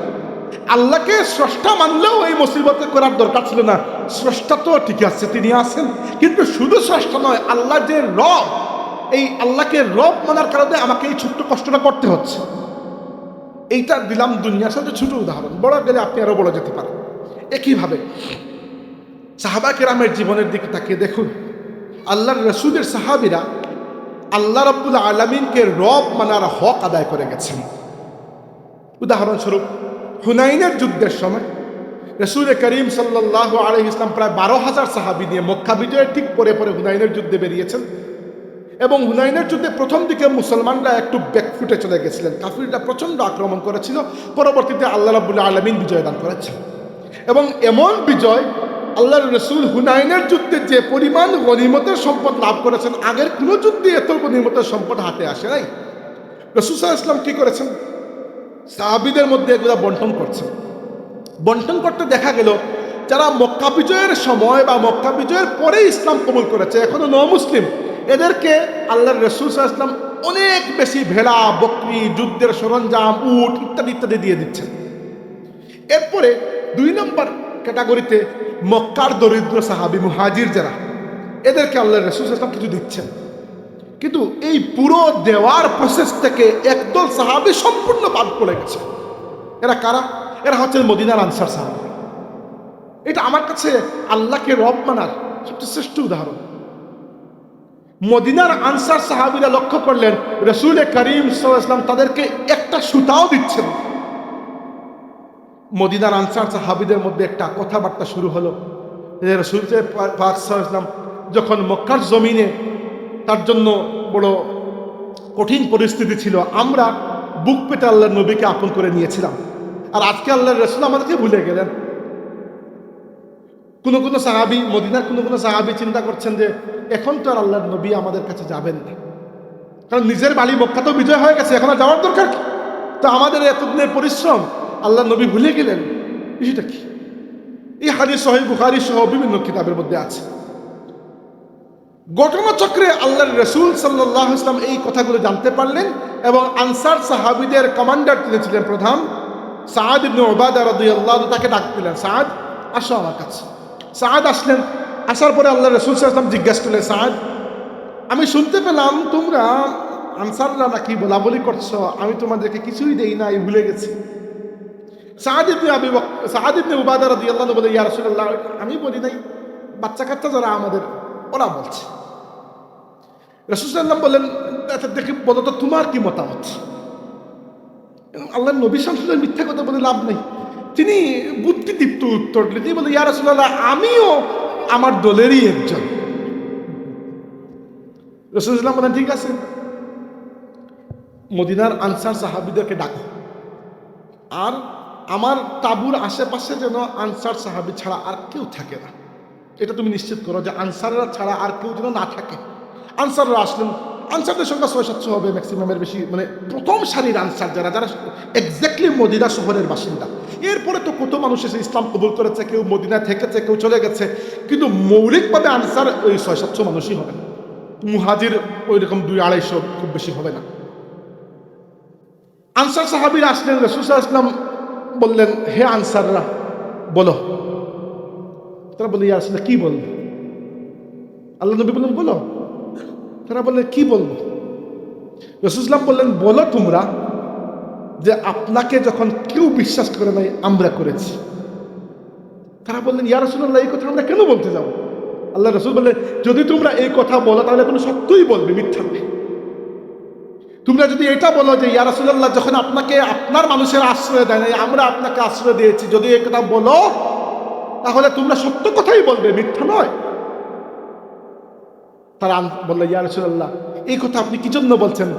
আল্লাহকে স্রষ্টা মানলেও এই মুসিবতে করার দরকার ছিল না। স্রষ্টা তো ঠিক আছে, তিনি আছেন, কিন্তু শুধু স্রষ্টা নয়, আল্লাহ যে রব, এই আল্লাহকে রব মানার কারণে আমাকে এই ছোট্ট কষ্টটা করতে হচ্ছে। এইটা দিলাম দুনিয়ার সাথে ছোট উদাহরণ, বড় গেলে আপনি আরো বড় যেতে পারেন। একইভাবে সাহাবা কেরামের জীবনের দিকে তাকিয়ে দেখুন, আল্লাহর রসুলের সাহাবীরা আল্লাহ রাব্বুল আলামিনকে রব মানার হক আদায় করে গেছেন। উদাহরণস্বরূপ হুনাইনের যুদ্ধের সময় রসুল করিম সাল্লাল্লাহু আলাইহি ওয়াসাল্লাম প্রায় 12,000 সাহাবী নিয়ে মক্কা বিজয়ের ঠিক পরে পরে হুনাইনের যুদ্ধে বেরিয়েছেন, এবং হুনাইনের যুদ্ধে প্রথম দিকে মুসলমানরা একটু ব্যাকফুটে চলে গেছিলেন, কাফিররা প্রচণ্ড আক্রমণ করেছিল। পরবর্তীতে আল্লাহ রাব্বুল আলামিন বিজয় দান করেছেন, এবং এমন বিজয় আল্লাহর রসুল হুনাইনের যুদ্ধে যে পরিমাণ গনিমতের সম্পদ লাভ করেছেন, আগের কোনো যুদ্ধে এত গনিমতের সম্পদ হাতে আসে নাই। রাসূল সাল্লাল্লাহু আলাইহি ওয়াসাল্লাম কি করেছেন, সাহাবীদের মধ্যে এগুলো বন্টন করছেন। বন্টন করতে দেখা গেল যারা মক্কা বিজয়ের সময় বা মক্কা বিজয়ের পরে ইসলাম কবুল করেছে, এখনো মুসলিম, এদেরকে আল্লাহর রাসূল সাল্লাল্লাহু আলাইহি ওয়াসাল্লাম অনেক বেশি ভেড়া, বকরি, যুদ্ধের সরঞ্জাম, উট ইত্যাদি ইত্যাদি দিয়ে দিচ্ছেন। এরপরে 2 নম্বর ক্যাটাগরিতে মক্কার দরিদ্র সাহাবী মুহাজির যারা, এদেরকে আল্লাহর রাসূল সাল্লাল্লাহু আলাইহি ওয়াসাল্লাম কিছু দিচ্ছেন। কিন্তু এই পুরো দেওয়ার প্রসেস থেকে একদল সাহাবী সম্পূর্ণ বাদ পড়ে গেছে। এরা কারা? এরা হচ্ছেন মদিনার আনসার সাহাবী। এটা আমার কাছে আল্লাহকে রব মানার সবচেয়ে শ্রেষ্ঠ উদাহরণ। মদিনার আনসার সাহাবীরা লক্ষ্য করলেন রাসূল করিম সাল্লাল্লাহু আলাইহি ওয়াসাল্লাম তাদেরকে একটা সুতাও দিচ্ছেন। মদিনার আনসার সাহাবীদের মধ্যে একটা কথাবার্তা শুরু হলো। রাসূল পাক সাল্লাল্লাহু আলাইহি ওয়াসাল্লাম যখন মক্কার জমিনে তার জন্য বড় কঠিন পরিস্থিতি ছিল, আমরা বুক পেতে আল্লাহর নবীকে আপন করে নিয়েছিলাম, আর আজকে আল্লাহর রাসূল আমাদেরকে ভুলে গেলেন। কোনো সাহাবী, মদিনার কোনো সাহাবী চিন্তা করছেন যে এখন তো আর আল্লাহর নবী আমাদের কাছে যাবেন না, কারণ নিজের বাড়ি মক্কা তো বিজয় হয়ে গেছে, এখন আর যাওয়ার দরকার কি? তো আমাদের এতদিনের পরিশ্রম আল্লাহর নবী ভুলে গেলেন, বিষয়টা কি? এই হাদিস সহিহ বুখারী সহ বিভিন্ন কিতাবের মধ্যে আছে। ঘটনাচক্রে আল্লাহর রাসূল সাল্লাল্লাহু আলাইহি ওয়াসাল্লাম এই কথাগুলো জানতে পারলেন, এবং আনসার সাহাবীদের কমান্ডার তিনি ছিলেন প্রধান সাআদ ইবনে উবাদা রাদিয়াল্লাহু আনহু, তাকে ডাক দিলেন, সাআদ আসো আমার কাছে। সাআদ আসলেন। আসার পরে আল্লাহর রাসূল সাল্লাল্লাহু আলাইহি ওয়াসাল্লাম জিজ্ঞাসা করলেন, সাআদ, আমি শুনতে পেলাম তোমরা আনসাররা নাকি বলাবলি করছো, আমি তোমাদেরকে কিছুই দেই না, ভুলে গেছি। সাআদ ইবনে উবাদা রাদিয়াল্লাহু আনহু বলে, ইয়া রাসূলুল্লাহ, আমি বলি নাই, বাচ্চা কাচ্চা যারা আমাদের ওরা বলছে। রাসূল সাল্লাল্লাহু আলাইহি ওয়াসাল্লাম বললেন, আচ্ছা দেখি বলো তো তোমার কি মতামত? আল্লাহর নবী শামসুল্লাহ মিথ্যা কথা বলে লাভ নেই, তিনি বুদ্ধিদীপ্ত উত্তর দিলেন। তিনি বললেন, ইয়া রাসূলুল্লাহ, আমিও আমার দলেরই একজন। রাসূল সাল্লাল্লাহু আলাইহি ওয়াসাল্লাম বলেন, ঠিক আছে, মদিনার আনসার সাহাবীদেরকে ডাকো, আর আমার তাঁবুর আশেপাশে যেন আনসার সাহাবী ছাড়া আর কেউ থাকে না, এটা তুমি নিশ্চিত করো যে আনসাররা ছাড়া আর কেউ যেন না থাকে। আনসাররা আসলেন। আনসারদের সংখ্যা 600-700 হবে, ম্যাক্সিমামের বেশি, মানে প্রথম সারির আনসার যারা এক্স্যাক্টলি মদিনা শহরের বাসিন্দা। এরপরে তো কত মানুষ এসে ইসলাম কবুল করেছে, কেউ মদিনায় থেকেছে, কেউ চলে গেছে, কিন্তু মৌলিকভাবে আনসার ওই 600-700 মানুষই হবে। মুহাজির ওই রকম 200-250 খুব বেশি হবে না। আনসার সাহাবীরা আসলেন। রাসূল সাল্লাল্লাহু আলাইহি ওয়াসাল্লাম বললেন, হে আনসাররা বলো। তারা বললেন, ইয়া রাসূলুল্লাহ, কি বলবো? আল্লাহ নবী বললেন, বলো। তারা বললেন, কি বলবো? রাসূল সাল্লাল্লাহু আলাইহি ওয়াসাল্লাম বললেন, বলো তোমরা যে আপনাকে যখন কেউ বিশ্বাস করে নাই, আমরা করেছি। তারা বললেন, ইয়া রাসূলুল্লাহ, এই কথা আমরা কেন বলতে যাব? আল্লাহ রাসূল বললেন, যদি তোমরা এই কথা বলো তাহলে কোনো সত্যই বলবে, মিথ্যা নয়। তোমরা যদি এটা বলো যে ইয়া রাসূলুল্লাহ, যখন আপনাকে আপনার মানুষের আশ্রয় দেয় নাই, আমরা আপনাকে আশ্রয় দিয়েছি, যদি এই কথা বলো তাহলে তোমরা সত্য কথাই বলবে, মিথ্যা নয়। তারা বলল, ইয়া রাসূলুল্লাহ, এই কথা আপনি কি জন্য বলছেন?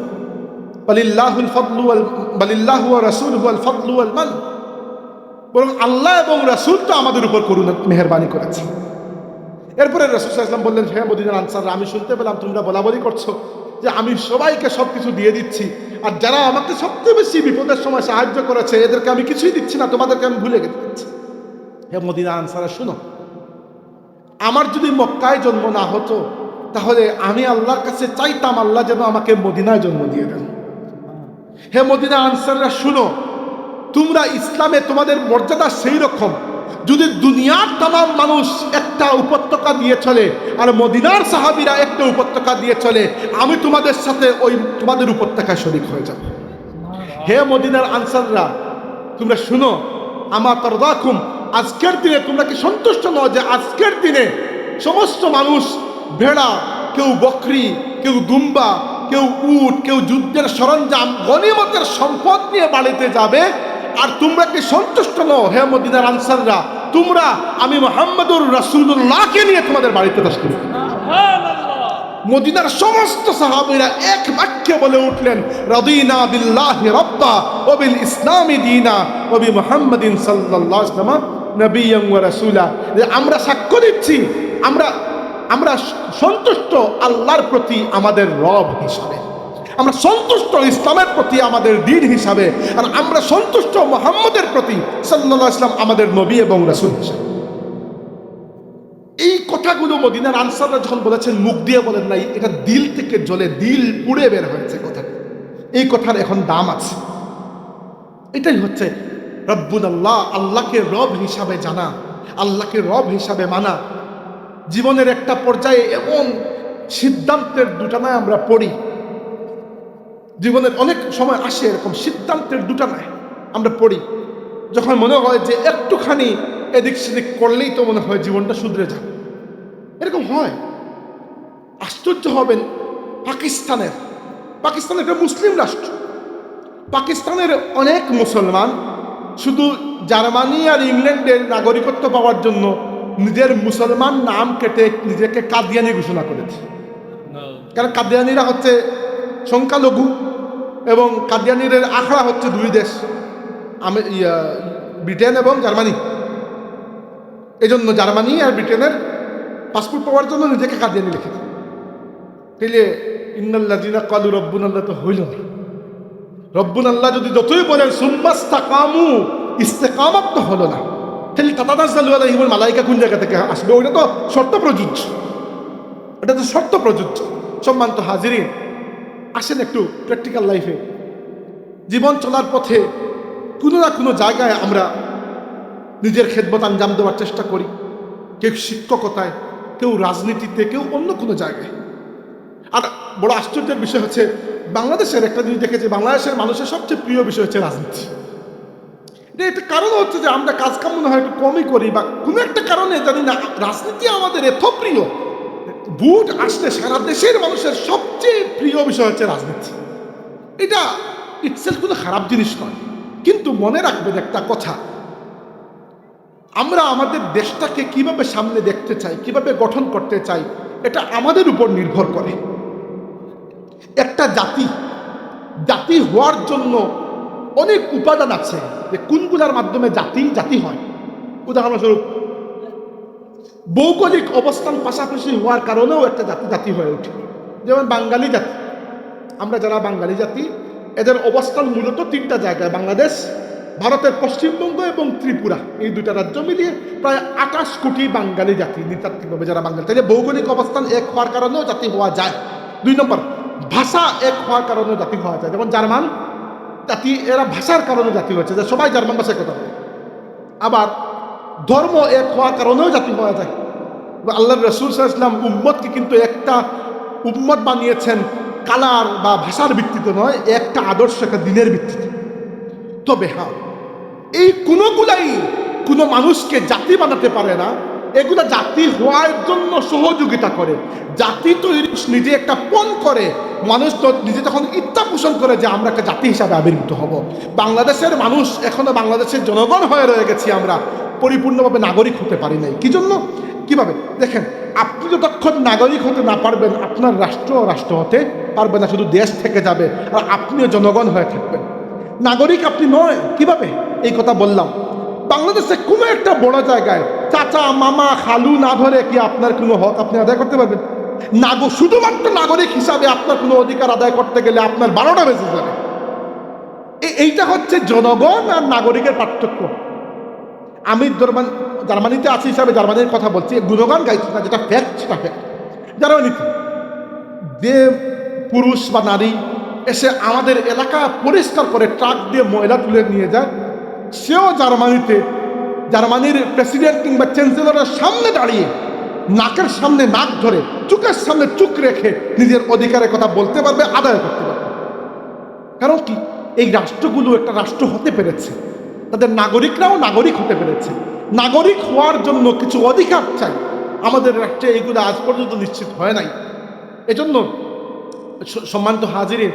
বালিল্লাহু ওয়া রাসূলুহু আল ফাদলু ওয়াল মান, বরং আল্লাহ এবং রাসূল তো আমাদের উপর করুণা মেহেরবানি করেছে। এরপরে রাসূল সাল্লাল্লাহু আলাইহি ওয়াসাল্লাম বললেন, হে মদিনার আনসাররা, আমি শুনতে পেলাম তোমরা বলাবলি করছো যে আমি সবাইকে সবকিছু দিয়ে দিচ্ছি, আর যারা আমাকে সবচেয়ে বেশি বিপদের সময় সাহায্য করেছে এদেরকে আমি কিছুই দিচ্ছি না, তোমাদেরকে আমি ভুলে গেছি। হে মদিনার আনসাররা, শুনো, আমার যদি মক্কায় জন্ম না হতো তাহলে আমি আল্লাহর কাছে চাইতাম আল্লাহ যেন আমাকে মদিনায় জন্ম দিয়ে দেন। হে মদিনা আনসাররা শুনো, তোমরা ইসলামে তোমাদের মর্যাদা সেই রকম, যদি দুনিয়ার তামাম মানুষ একটা উপত্যকা দিয়ে চলে আর মদিনার সাহাবীরা একটা উপত্যকা দিয়ে চলে, আমি তোমাদের সাথে ওই তোমাদের উপত্যকায় শরীক হয়ে যাব। হে মদিনার আনসাররা তোমরা শুনো, আমা তারদাকুম, আজকের দিনে তোমরা কি সন্তুষ্ট নও যে আজকের দিনে সমস্ত মানুষ ভেড়া, কেউ বকরি, কেউ দুম্বা, কেউ উট, কেউ যুদ্ধের সরঞ্জাম, গনিমতের সম্পদ নিয়ে বাড়িতে যাবে, আর তোমরা কি সন্তুষ্ট নও হে মদিনার আনসাররা, তোমরা আমি মুহাম্মদুর রাসূলুল্লাহকে নিয়ে তোমাদের বাড়িতে তাশরীফ। মদিনার সমস্ত সাহাবীরা এক বাক্যে বলে উঠলেন, রাদিনা বিল্লাহি রাব্বা ওয়া বিল ইসলামি দীনা ওয়া বি মুহাম্মাদিন সাল্লাল্লাহু আলাইহি ওয়াসাল্লাম নবিয়্যান ওয়া রাসূলা। আমরা সাক্ষ্য দিচ্ছি, আমরা সন্তুষ্ট আল্লাহর প্রতি আমাদের রব হিসাবে, আমরা সন্তুষ্ট ইসলামের প্রতি আমাদের দ্বীন হিসাবে, আর আমরা সন্তুষ্ট মুহাম্মদের প্রতি সাল্লাল্লাহু আলাইহি ওয়াসাল্লাম আমাদের নবী এবং রাসূল হিসাবে। এই কথাগুলো মদিনার আনসাররা যখন বলেছেন, মুখ দিয়ে বলেন নাই, এটা দিল থেকে জ্বলে, দিল পুড়ে বের হয়েছে কথা। এই কথার এখন দাম আছে। এটাই হচ্ছে রব্বুল আল্লাহ, আল্লাহকে রব হিসাবে জানা, আল্লাহকে রব হিসাবে মানা। জীবনের একটা পর্যায়ে এমন সিদ্ধান্তের দুটানায় আমরা পড়ি, জীবনের অনেক সময় আসে এরকম সিদ্ধান্তের দুটানায় আমরা পড়ি, যখন মনে হয় যে একটুখানি এদিক সেদিক করলেই তো মনে হয় জীবনটা শুধরে যাবে। এরকম হয়। আশ্চর্য হবেন, পাকিস্তান একটা মুসলিম রাষ্ট্র, পাকিস্তানের অনেক মুসলমান শুধু জার্মানি আর ইংল্যান্ডের নাগরিকত্ব পাওয়ার জন্য নিজের মুসলমান নাম কেটে নিজেকে কাদিয়ানি ঘোষণা করেছে। কারণ কাদিয়ানিরা হচ্ছে সংখ্যালঘু এবং কাদিয়ানির আখড়া হচ্ছে দুই দেশ, ব্রিটেন এবং জার্মানি। এই জন্য জার্মানি আর ব্রিটেনের পাসপোর্ট পাওয়ার জন্য নিজেকে কাদিয়ানি লিখেছে। তাইলে ইন্নাল্লাযিনা ক্বালু রব্বুনাল্লাহ তো হইল না। রব্বুনাল্লাহ যদি যতই বলেন সুম্মাস্তাকামু, ইস্তেকামাত তো হলো না। তাহলে তাতানাজ্জালু আলাইহিমুল মালায়েকা কোন জায়গা থেকে আসবে? ওটা তো শর্ত প্রযোজ্য, এটা তো শর্ত প্রযোজ্য। সম্মানিত হাজিরিন, আসেন একটু প্র্যাকটিক্যাল লাইফে, জীবন চলার পথে কোনো না কোনো জায়গায় আমরা নিজের খেদমত আঞ্জাম দেওয়ার চেষ্টা করি। কেউ শিক্ষকতায়, কেউ রাজনীতিতে, কেউ অন্য কোনো জায়গায়। আর বড় আশ্চর্যের বিষয় হচ্ছে, বাংলাদেশের একটা জিনিস দেখেছি, বাংলাদেশের মানুষের সবচেয়ে প্রিয় বিষয় হচ্ছে রাজনীতি। এটা কারণ হচ্ছে যে আমরা কাজকাম মনে হয় একটু কমই করি, বা কোনো একটা কারণে জানি না রাজনীতি আমাদের এত প্রিয়। ভোট আসলে সারা দেশের মানুষের সবচেয়ে প্রিয় বিষয় হচ্ছে রাজনীতি। এটা ইটসেলফ কোনো খারাপ জিনিস নয়, কিন্তু মনে রাখবেন একটা কথা, আমরা আমাদের দেশটাকে কিভাবে সামনে দেখতে চাই, কিভাবে গঠন করতে চাই, এটা আমাদের উপর নির্ভর করে। একটা জাতি হওয়ার জন্য অনেক উপাদান আছে, যে কোনগুলোর মাধ্যমে জাতি হয়। উদাহরণস্বরূপ, ভৌগোলিক অবস্থান পাশাপাশি হওয়ার কারণেও একটা জাতি হয়ে ওঠে। যেমন বাঙালি জাতি, আমরা যারা বাঙালি জাতি, এদের অবস্থান মূলত তিনটা জায়গায়, বাংলাদেশ, ভারতের পশ্চিমবঙ্গ এবং ত্রিপুরা, এই দুইটা রাজ্য মিলিয়ে প্রায় 28 কোটি বাঙালি জাতি, নৃতাত্ত্বিকভাবে যারা বাঙালি। তাহলে ভৌগোলিক অবস্থান এক হওয়ার কারণেও জাতি হওয়া যায়। 2 নম্বর, ভাষা এক হওয়ার কারণেও জাতি হওয়া যায়। যেমন জার্মান জাতি, এরা ভাষার কারণে জাতি হচ্ছে, যে সবাই জার্মান ভাষায় কথা বলে। আবার ধর্ম এক হওয়ার কারণেও জাতি হওয়া যায়। আল্লাহ রাসূল সাল্লাল্লাহু আলাইহি ওয়াসাল্লাম উম্মতকে কিন্তু একটা উম্মত বানিয়েছেন কালার বা ভাষার ভিত্তিতে নয়, একটা আদর্শ, একটা দিনের ভিত্তিতে। তবে হ্যাঁ, এই কোনোগুলাই কোনো মানুষকে জাতি বানাতে পারে না। এগুলা জাতি হওয়ার জন্য সহযোগিতা করে। জাতি তৈরি নিজে একটা পণ করে, মানুষ তো নিজে যখন ইচ্ছা পোষণ করে যে আমরা একটা জাতি হিসাবে আবির্ভূত হব। বাংলাদেশের মানুষ এখনো বাংলাদেশের জনগণ হয়ে রয়ে গেছি, আমরা পরিপূর্ণভাবে নাগরিক হতে পারি নাই। কি জন্য? কিভাবে? দেখেন, আপনি যতক্ষণ নাগরিক হতে না পারবেন, আপনার রাষ্ট্র হতে পারবে না, শুধু দেশ থেকে যাবে, আর আপনিও জনগণ হয়ে থাকবেন। নাগরিক আপনি নয়। কিভাবে? এই কথা বললাম, বাংলাদেশে কোনো একটা বড় জায়গায় চাচা, মামা, খালু না ধরে কি আপনার কোনো হক আপনি আদায় করতে পারবেন? শুধুমাত্র নাগরিক হিসাবে আপনার কোনো অধিকার আদায় করতে গেলে আপনার 12টা বেজে যাবে। এইটা হচ্ছে জনগণ আর নাগরিকের পার্থক্য। আমি জার্মানিতে আছি হিসাবে জার্মানির কথা বলছি, গুণগান গাইছি না, যেটা ফ্যাক্ট সেটা ফ্যাক্ট। জার্মানিতে যে পুরুষ বা নারী এসে আমাদের এলাকা পরিষ্কার করে ট্রাক দিয়ে ময়লা তুলে নিয়ে যায়, সেও জার্মানির প্রেসিডেন্ট কিংবা চ্যান্সেলরের সামনে দাঁড়িয়ে নাকের সামনে নাক ধরে চুকের সামনে চুক রেখে নিজের অধিকারের কথা বলতে পারবে, আদায় করতে পারবে। কারণ কি, এই রাষ্ট্রগুলো একটা রাষ্ট্র হতে পেরেছে, তাদের নাগরিকরাও নাগরিক হতে পেরেছে। নাগরিক হওয়ার জন্য কিছু অধিকার চাই, আমাদের রাষ্ট্রে এইগুলো আজ পর্যন্ত নিশ্চিত হয় নাই। এজন্য সম্মানিত হাজিরিন,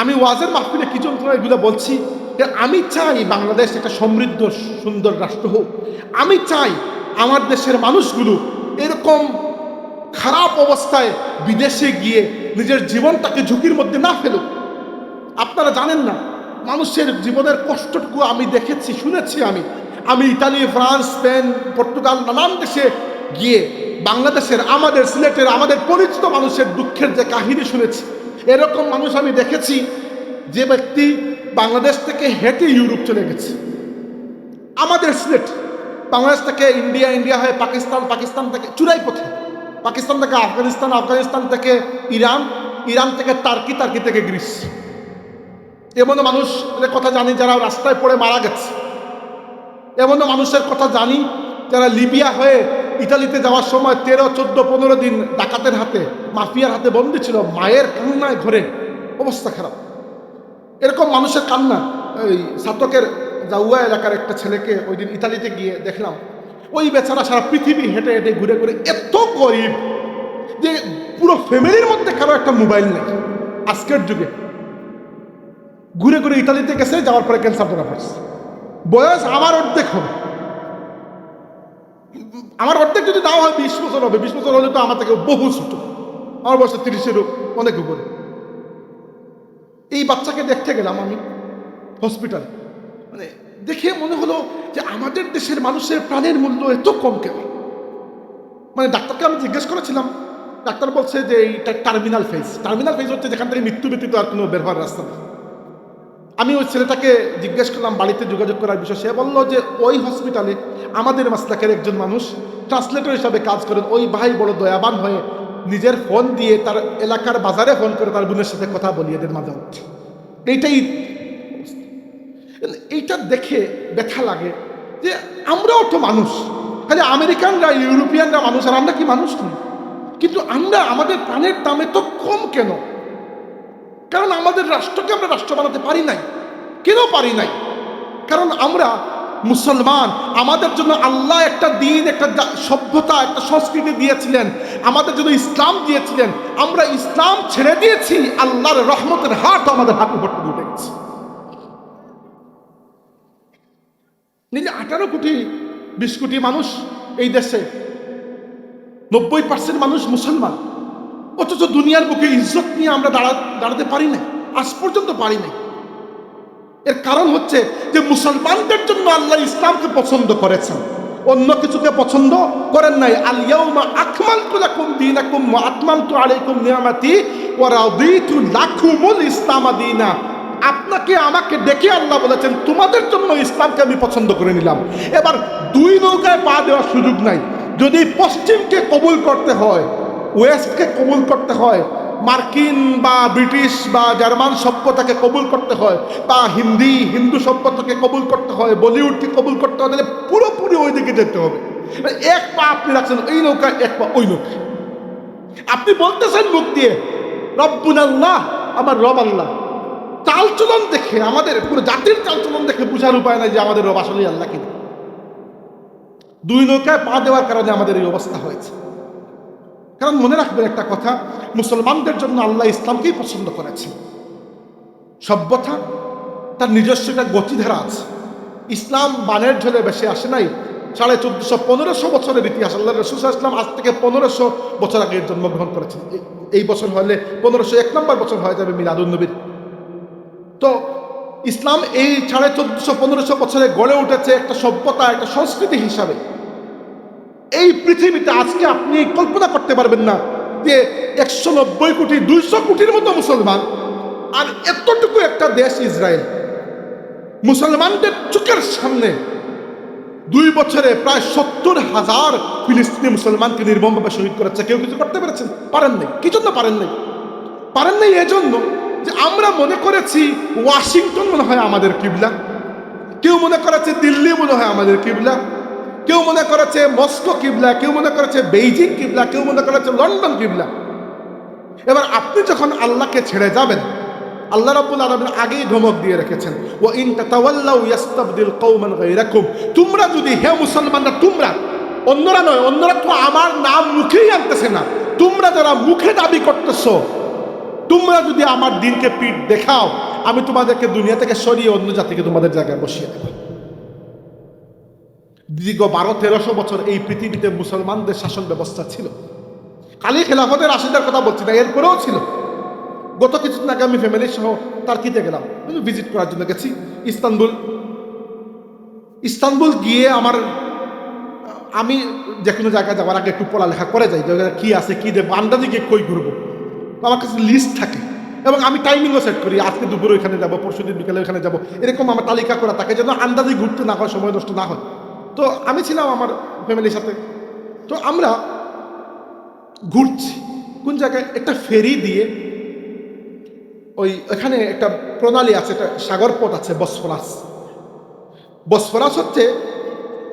আমি ওয়াজের মাহফিলে কিছু এগুলো বলছি যে আমি চাই বাংলাদেশ একটা সমৃদ্ধ সুন্দর রাষ্ট্র হোক। আমি চাই আমার দেশের মানুষগুলো এরকম খারাপ অবস্থায় বিদেশে গিয়ে নিজের জীবনটাকে ঝুঁকির মধ্যে না ফেলুক। আপনারা জানেন না মানুষের জীবনের কষ্টটুকু আমি দেখেছি, শুনেছি। আমি ইতালি, ফ্রান্স, স্পেন, পর্তুগাল নানান দেশে গিয়ে বাংলাদেশের, আমাদের সিলেটের, আমাদের পরিচিত মানুষের দুঃখের যে কাহিনী শুনেছি। এরকম মানুষ আমি দেখেছি যে ব্যক্তি বাংলাদেশ থেকে হেঁটে ইউরোপ চলে গেছে। আমাদের সিলেট বাংলাদেশ থেকে ইন্ডিয়া, ইন্ডিয়া হয়ে পাকিস্তান, পাকিস্তান থেকে চূড়াই পথে, পাকিস্তান থেকে আফগানিস্তান, আফগানিস্তান থেকে ইরান, ইরান থেকে টার্কি, টার্কি থেকে গ্রিস। এমনও মানুষের কথা জানি যারা রাস্তায় পড়ে মারা গেছে। এমনও মানুষের কথা জানি যারা লিবিয়া হয়ে ইতালিতে যাওয়ার সময় 13, 14, 15 দিন ডাকাতের হাতে, মাফিয়ার হাতে বন্দী ছিল, মায়ের কান্নায় ঘরে অবস্থা খারাপ। এরকম মানুষের কান্না। ওই সাতকের জাউয়া এলাকার একটা ছেলেকে ওই দিন ইতালিতে গিয়ে দেখলাম, ওই বেচারা সারা পৃথিবী হেঁটে হেঁটে ঘুরে ঘুরে, এত গরিব যে পুরো ফ্যামিলির মধ্যে কারো একটা মোবাইল নেই। আজকের যুগে ঘুরে ঘুরে ইতালিতে গেছে, যাওয়ার পরে ক্যান্সার ধরা পড়ছে। বয়স আমার অর্ধেক হবে, আমার অর্ধেক যদি দাও হয় 20 বছর হবে। 20 বছর হলে তো আমার থেকে বহু ছোট, আমার বয়স 30-এর অনেক উপরে। এই বাচ্চাকে দেখতে গেলাম আমি হসপিটালে, মানে দেখে মনে হলো যে আমাদের দেশের মানুষের প্রাণের মূল্য এত কম কেন। মানে ডাক্তারকে আমি জিজ্ঞেস করেছিলাম, ডাক্তার বলছে যে এইটা টার্মিনাল ফেজ। টার্মিনাল ফেজ হচ্ছে যেখান থেকে মৃত্যু ব্যতীত আর কোনো বের হওয়ার রাস্তা নেই। আমি ওই ছেলেটাকে জিজ্ঞেস করলাম বাড়িতে যোগাযোগ করার বিষয়। সে বলল যে ওই হসপিটালে আমাদের মাসলাকের একজন মানুষ ট্রান্সলেটর হিসাবে কাজ করেন। ওই ভাই বড় দয়াবান হয়ে নিজের ফোন দিয়ে তার এলাকার বাজারে ফোন করে তার বোনের সাথে কথা বলিয়ে দেন মাঝে মধ্যে। এইটা দেখে ব্যথা লাগে যে আমরাও তো মানুষ, খালি আমেরিকানরা, ইউরোপিয়ানরা মানুষ, আর আমরা কি মানুষ নই? কিন্তু আমরা আমাদের প্রাণের দামে তো কম কেন? কারণ আমাদের রাষ্ট্রকে আমরা রাষ্ট্র বানাতে পারি নাই। কেন পারি নাই? কারণ আমরা মুসলমান। আমাদের জন্য আল্লাহ একটা দিন, একটা সভ্যতা, একটা সংস্কৃতি দিয়েছিলেন, আমাদের জন্য ইসলাম দিয়েছিলেন। আমরা ইসলাম ছেড়ে দিয়েছি, আল্লাহর রহমতের হাত আমাদের হাত উপর উঠে গেছে। নিজে 18 কোটি 20 কোটি মানুষ এই দেশে, 90% মানুষ মুসলমান, অথচ দুনিয়ার বুকে ইজ্জত নিয়ে আমরা দাঁড়াতে পারি না, আজ পর্যন্ত পারি নাই। এর কারণ হচ্ছে যে মুসলমানদের জন্য আল্লাহ ইসলামকে পছন্দ করেছেন, অন্য কিছুকে পছন্দ করেন নাই। আল ইয়াউমা আকমালতু লাকুম দীনাকুম ওয়া আতমামতু আলাইকুম নিয়ামাতি ওয়া রাদিতু লাকুমুল ইসলাম দীনা। আপনাকে আমাকে ডেকে আল্লাহ বলেছেন তোমাদের জন্য ইসলামকে আমি পছন্দ করে নিলাম। এবার দুই নৌকায় পা দেওয়ার সুযোগ নাই। যদি পশ্চিমকে কবুল করতে হয়, ওয়েস্টকে কবুল করতে হয়, মার্কিন বা ব্রিটিশ বা জার্মান সভ্যতাকে কবুল করতে হয়, বা হিন্দু সভ্যতাকে কবুল করতে হয়, বলিউডকে কবুল করতে হয়, তাহলে পুরোপুরি ওই দিকে যেতে হবে। এক পা আপনি রাখছেন এই নৌকায়, এক পা ওই নৌকায়। আপনি বলতেছেন মুখ দিয়ে রব্বুন আল্লাহ, আমার রব আল্লাহ। চালচলন দেখে, আমাদের পুরো জাতির চালচলন দেখে বুঝার উপায় নাই যে আমাদের রব আসলেই আল্লাহ কিনা। দুই নৌকায় পা দেওয়ার কারণে আমাদের এই অবস্থা হয়েছে। কারণ মনে রাখবেন একটা কথা, মুসলমানদের জন্য আল্লাহ ইসলামকেই পছন্দ করেছেন। সভ্যতা তার নিজস্ব একটা গতিধারা আছে। ইসলাম বানের ঝোলে বেশি আসে নাই। 1450-1500 বছরের ইতিহাস। আল্লাহ রাসূল সাল্লাল্লাহু আলাইহি ওয়াসাল্লাম আজ থেকে 1500 বছর আগে জন্মগ্রহণ করেছেন। এই বছর হলে 1501 নম্বর বছর হয়ে যাবে মিলাদুন নবীর। তো ইসলাম এই 1450-1500 বছরে গড়ে উঠেছে একটা সভ্যতা, একটা সংস্কৃতি হিসাবে। এই পৃথিবীতে আজকে আপনি কল্পনা করতে পারবেন না যে 190 কোটি 200 কোটির মতো মুসলমান, আর এতটুকু একটা দেশ ইসরায়েল, মুসলমানদের চোখের সামনে 2 বছরে প্রায় 70,000 ফিলিস্তিনি মুসলমানকে নির্মমভাবে শহীদ করেছে। কেউ কিছু করতে পেরেছেন? পারেন নাই। কি জন্য পারেন নাই? পারেন নাই এজন্য যে আমরা মনে করেছি ওয়াশিংটন মনে হয় আমাদের কিবলা, কেউ মনে করেছে দিল্লি মনে হয় আমাদের কিবলা, কেউ মনে করেছে মস্কো কিবলা, কেউ মনে করেছে বেইজিং কিবলা, কেউ মনে করেছে লন্ডন কিবলা। এবার আপনি যখন আল্লাহকে ছেড়ে যাবেন, আল্লাহ রাব্বুল আলামিন আগেই ধমক দিয়ে রেখেছেন, ওয়া ইন তাতাওয়াল্লাউ ইয়াস্তাবদিল কওমান গায়রাকুম, তোমরা যদি, হে মুসলমানরা, তোমরা, অন্যরা নয়, অন্যরা তো আমার নাম মুখেই আনতেছে না, তোমরা যারা মুখে দাবি করতেছো, তোমরা যদি আমার দিনকে পিঠ দেখাও, আমি তোমাদেরকে দুনিয়া থেকে সরিয়ে অন্য জাতিকে তোমাদের জায়গায় বসিয়ে দেব। দীর্ঘ 1200-1300 বছর এই পৃথিবীতে মুসলমানদের শাসন ব্যবস্থা ছিল। খালি খেলাফতের রাশিদার কথা বলছি না, এরপরেও ছিল। গত কিছুদিন আগে আমি ফ্যামিলি সহ টার্কিতে গেলাম, ভিজিট করার জন্য গেছি ইস্তানবুল গিয়ে আমি যে কোনো জায়গায় যাওয়ার আগে একটু পড়ালেখা করে যাই, যে কি আছে, কি দেবো, আন্দাজে গিয়ে কই ঘুরবো, আমার কাছে লিস্ট থাকে এবং আমি টাইমিংও সেট করি, আজকে দুপুরে ওইখানে যাবো, পরশুদিন বিকেলে ওইখানে যাবো, এরকম আমার তালিকা করা থাকে যেন আন্দাজে ঘুরতে না হয়, সময় নষ্ট না হয়। তো আমি ছিলাম আমার ফ্যামিলির সাথে, তো আমরা ঘুরছি কোন জায়গায়, একটা ফেরি দিয়ে, এখানে একটা প্রণালী আছে, একটা সাগর পথ আছে, বসফরাস হচ্ছে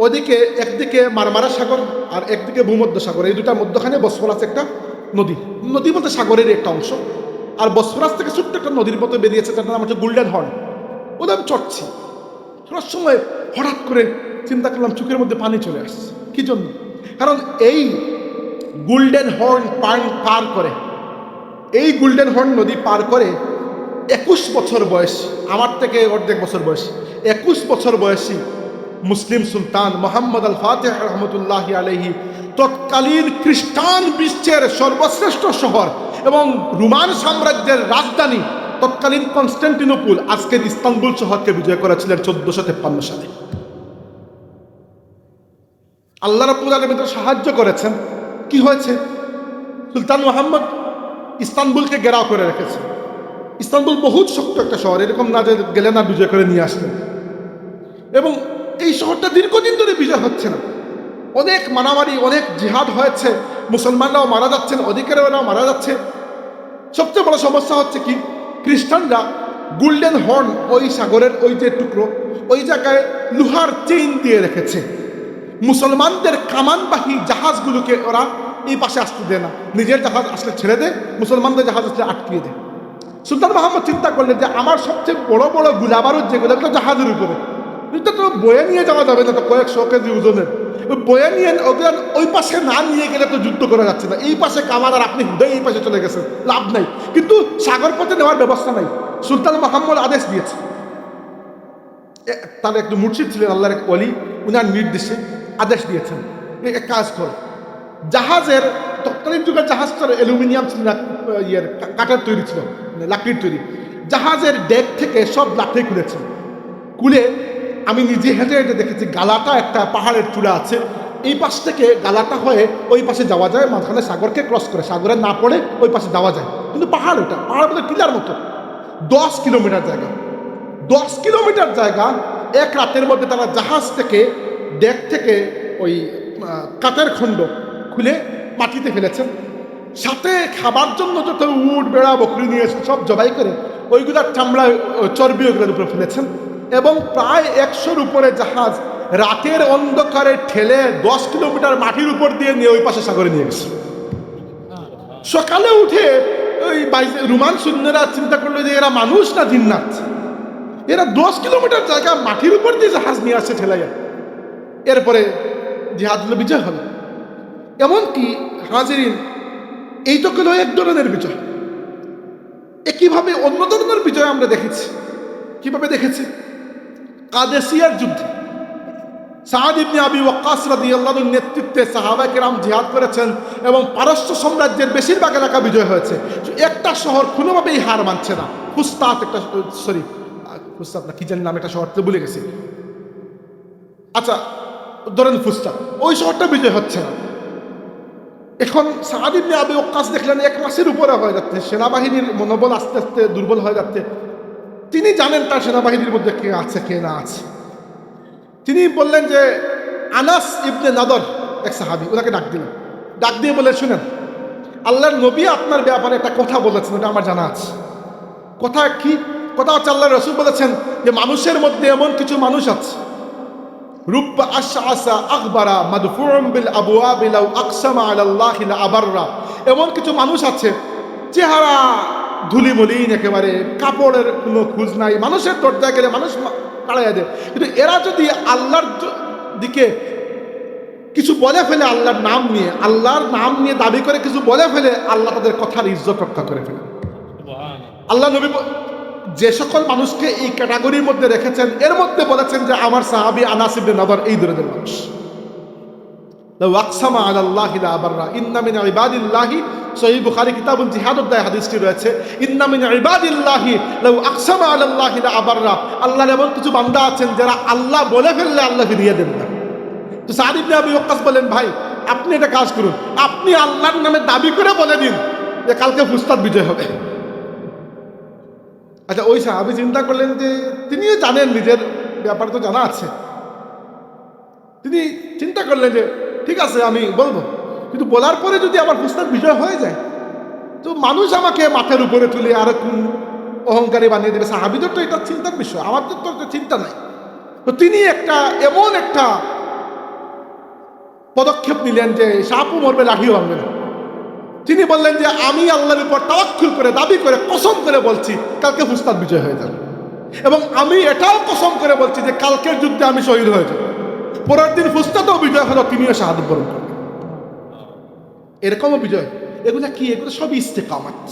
ওদিকে, একদিকে মারমারা সাগর আর একদিকে ভূমধ্য সাগর, এই দুটার মধ্যখানে বসফরাস একটা নদী বলতে সাগরের একটা অংশ। আর বসফরাস থেকে ছোট্ট একটা নদীর মতো বেরিয়েছে, তার নাম হচ্ছে গোল্ডেন হর্ন। ওদের আমি চড়ছি, চড়ার সময় হঠাৎ করে চিন্তা করলাম চোখের মধ্যে পানি চলে আসছে। কি জন্য? কারণ এই গোল্ডেন হর্ন পার করে, এই গোল্ডেন হর্ন নদী পার করে 21 বছর বয়সী, আমার থেকে অর্ধেক বছর বয়সী, 21 বছর বয়সী মুসলিম সুলতান মোহাম্মদ আল ফাতেহ রহমতুল্লাহি আলাইহি, তৎকালীন খ্রিস্টান বিশ্বের সর্বশ্রেষ্ঠ শহর এবং রোমান সাম্রাজ্যের রাজধানী তৎকালীন কনস্টান্টিনোপল, আজকের ইস্তানবুল শহরকে বিজয় করেছিলেন 1453 সালে। আল্লাহ রাব্বুল আলামিন সাহায্য করেছেন। কি হয়েছে? সুলতান মোহাম্মদ ইস্তানবুলকে ঘেরাও করে রেখেছে। ইস্তানবুল বহুত শক্ত একটা শহর, এরকম না যে গেলে না বিজয় করে নিয়ে আসলেন। এবং এই শহরটা দীর্ঘদিন ধরে বিজয় হচ্ছে না, অনেক মারামারি, অনেক জিহাদ হয়েছে, মুসলমানরাও মারা যাচ্ছেন, অধিকারীরাও মারা যাচ্ছে। সবচেয়ে বড় সমস্যা হচ্ছে কি, খ্রিস্টানরা গোল্ডেন হর্ন, ওই সাগরের ওই যে টুকরো, ওই জায়গায় লোহার চেইন দিয়ে রেখেছে। মুসলমানদের কামানবাহী জাহাজগুলোকে ওরা এই পাশে আসতে দেয় না, নিজের জাহাজ আসলে ছেড়ে দেয়, মুসলমানদের জাহাজ আসলে আটকিয়ে দেয়। সুলতান মোহাম্মদ চিন্তা করলেন যে আমার সবচেয়ে বড় বড় গুলাবারুদ যেগুলো, এগুলো জাহাজের উপরে, তো বয়ে নিয়ে যাওয়া যাবে না, তো কয়েকশো কেজি ওজনের বয়ে নিয়ে ওই পাশে না নিয়ে গেলে তো যুদ্ধ করা যাচ্ছে না। এই পাশে কামান আর আপনি হুদয় এই পাশে চলে গেছেন, লাভ নাই, কিন্তু সাগর পথে নেওয়ার ব্যবস্থা নাই। সুলতান মোহাম্মদ আদেশ দিয়েছে, তার একটু মুর্শিদ ছিলেন আল্লাহর এক ওলি, উনার নির্দেশে আদেশ দিয়েছেন, এক কাজ কর, জাহাজের, তৎকালীন যুগের জাহাজ তো অ্যালুমিনিয়াম ছিল না, কাঠের তৈরি ছিল, লাকড়ির তৈরি, জাহাজের ডেক থেকে সব লাকড়ি খুলে আমি নিজে হেঁটে হেঁটে দেখেছি, গালাটা একটা পাহাড়ের চূড়া আছে, এই পাশ থেকে গালাটা হয়ে ওই পাশে যাওয়া যায়, মাঝখানে সাগরকে ক্রস করে, সাগরে না পড়ে ওই পাশে যাওয়া যায়, কিন্তু পাহাড়, ওটা পাহাড় বলে টিলার মতো, 10 কিলোমিটার জায়গা, 10 কিলোমিটার জায়গা এক রাতের মধ্যে তারা জাহাজ থেকে, ডেক থেকে ওই কাঠের খণ্ড খুলে মাটিতে ফেলেছেন। সাথে খাবার জন্য যত উট, বেড়া, বকরি নিয়ে সব জবাই করে ওইগুলার চামড়া, চর্বি ওগুলোর উপরে ফেলেছেন। এবং প্রায় 100-র উপরে জাহাজ রাতের অন্ধকারে ঠেলে 10 কিলোমিটার মাটির উপর দিয়ে নিয়ে ওই পাশে সাগরে নিয়ে গেছে। সকালে উঠে ওই রোমান সৈন্যরা চিন্তা করলো যে এরা মানুষ না জিন্নাত, এরা 10 কিলোমিটার জায়গা মাটির উপর দিয়ে জাহাজ নিয়ে আসে ঠেলাইয়া। এরপরে জিহাদ হলো, বিজয় হলো। এমনকি হাজিরিন, এই তো গেল এক ধরনের বিজয়, একইভাবে অন্য ধরনের বিজয় আমরা দেখেছি। কিভাবে দেখেছি? কাদেসিয়ার যুদ্ধে সাদ ইবনে আবি ওয়াক্কাস রাদিয়াল্লাহু আনহুর নেতৃত্বে সাহাবায়ে কেরাম জিহাদ করেছেন এবং পারস্য সাম্রাজ্যের বেশিরভাগ এলাকা বিজয় হয়েছে। একটা শহর কোনোভাবেই হার মানছে না, ফুস্তাত, একটা ফুস্তাত না কি জানি নাম, একটা শহরতে ভুলে গেছি, আচ্ছা ধরেন ফুস্তাত, ওই শহরটা বিজয় হচ্ছে না। এখন সাদ ইবনে আবি ওয়াক্কাস দেখলেন 1 মাসের উপরে হয়ে যাচ্ছে, সেনাবাহিনীর মনোবল আস্তে আস্তে দুর্বল হয়ে যাচ্ছে। তিনি জানেন তার সেনাবাহিনীর মধ্যে কে আছে কে না আছে। তিনি বললেন যে আনাস ইবনে নাদর, এক সাহাবী, ওনাকে ডাক দিয়ে বলে, শুনেন, আল্লাহর নবী আপনার ব্যাপারে একটা কথা বলেছেন, ওটা আমার জানা আছে। কথা কি? কথা হচ্ছে আল্লাহ রাসূল বলেছেন যে মানুষের মধ্যে এমন কিছু মানুষ আছে, রুব্বা আশআসা আকবারা মাদফুউম বিল আবওয়াব লাউ আকসামা আলাল্লাহি লা আবাররা। এমন কিছু মানুষ আছে চেহারা ধুলিমলিন, একেবারে কাপড়ের কোনো খোঁজ নাই, মানুষের দরজায় গেলে মানুষ তাড়াইয়া দেয়, কিন্তু এরা যদি আল্লাহর দিকে কিছু বলে ফেলে, আল্লাহর নাম নিয়ে দাবি করে কিছু বলে ফেলে, আল্লাহ তাদের কথার ইজ্জত রক্ষা করে ফেলে। আল্লাহ নবী যে সকল মানুষকে এই ক্যাটাগরির মধ্যে রেখেছেন, এর মধ্যে বলেছেন যে আমার সাহাবী আনাস ইবনে নদর এই ধরনের মানুষ। লাউ আকসামা আলাল্লাহি লা আবাররা ইন্না মিন ইবাদিল্লাহি, সহিহ বুখারী কিতাবুল জিহাদ অধ্যায়ে হাদিসটি রয়েছে, ইন্না মিন ইবাদিল্লাহি লাউ আকসামা আলাল্লাহি লা আবাররা। আল্লাহর এমন কিছু বান্দা আছেন যারা আল্লাহ বলে ফেললে আল্লাহ ফিরিয়ে দেন না। তো সাদ ইবনে আবি ওয়াক্কাস বলেন, ভাই আপনি এটা কাজ করুন, আপনি আল্লাহর নামে দাবি করে বলে দিন যে কালকে ফুস্তাদ বিজয় হবে। আচ্ছা, ওই সাহাবী চিন্তা করলেন যে তিনিও জানেন, নিজের ব্যাপারে তো জানা আছে, তিনি চিন্তা করলেন যে ঠিক আছে আমি বলবো, কিন্তু বলার পরে যদি আমার ফুস্তাদ বিজয় হয়ে যায় তো মানুষ আমাকে মাথার উপরে তুলে আর কোন অহংকারী বানিয়ে দেবে। সাহাবীদের তো এটা চিন্তার বিষয়, আমাদের তো চিন্তা নাই। তো তিনি এমন একটা পদক্ষেপ নিলেন যে সাপও মরবে, লাঠিও ভাঙবে না। তিনি বললেন যে আমি আল্লাহর উপর তাওয়াক্কুল করে, দাবি করে, কসম করে বলছি কালকে ফুস্তাদ বিজয় হয়ে যাবে, এবং আমি এটাও কসম করে বলছি যে কালকের যুদ্ধে আমি শহীদ হয়ে যাব। পরের দিন ফুস্তাদও বিজয় হলো, তিনিও শাহাদাত বরণ করলেন। এরকমও বিজয়। এগুলা কি? এগুলো সবই ইস্তেকামাত,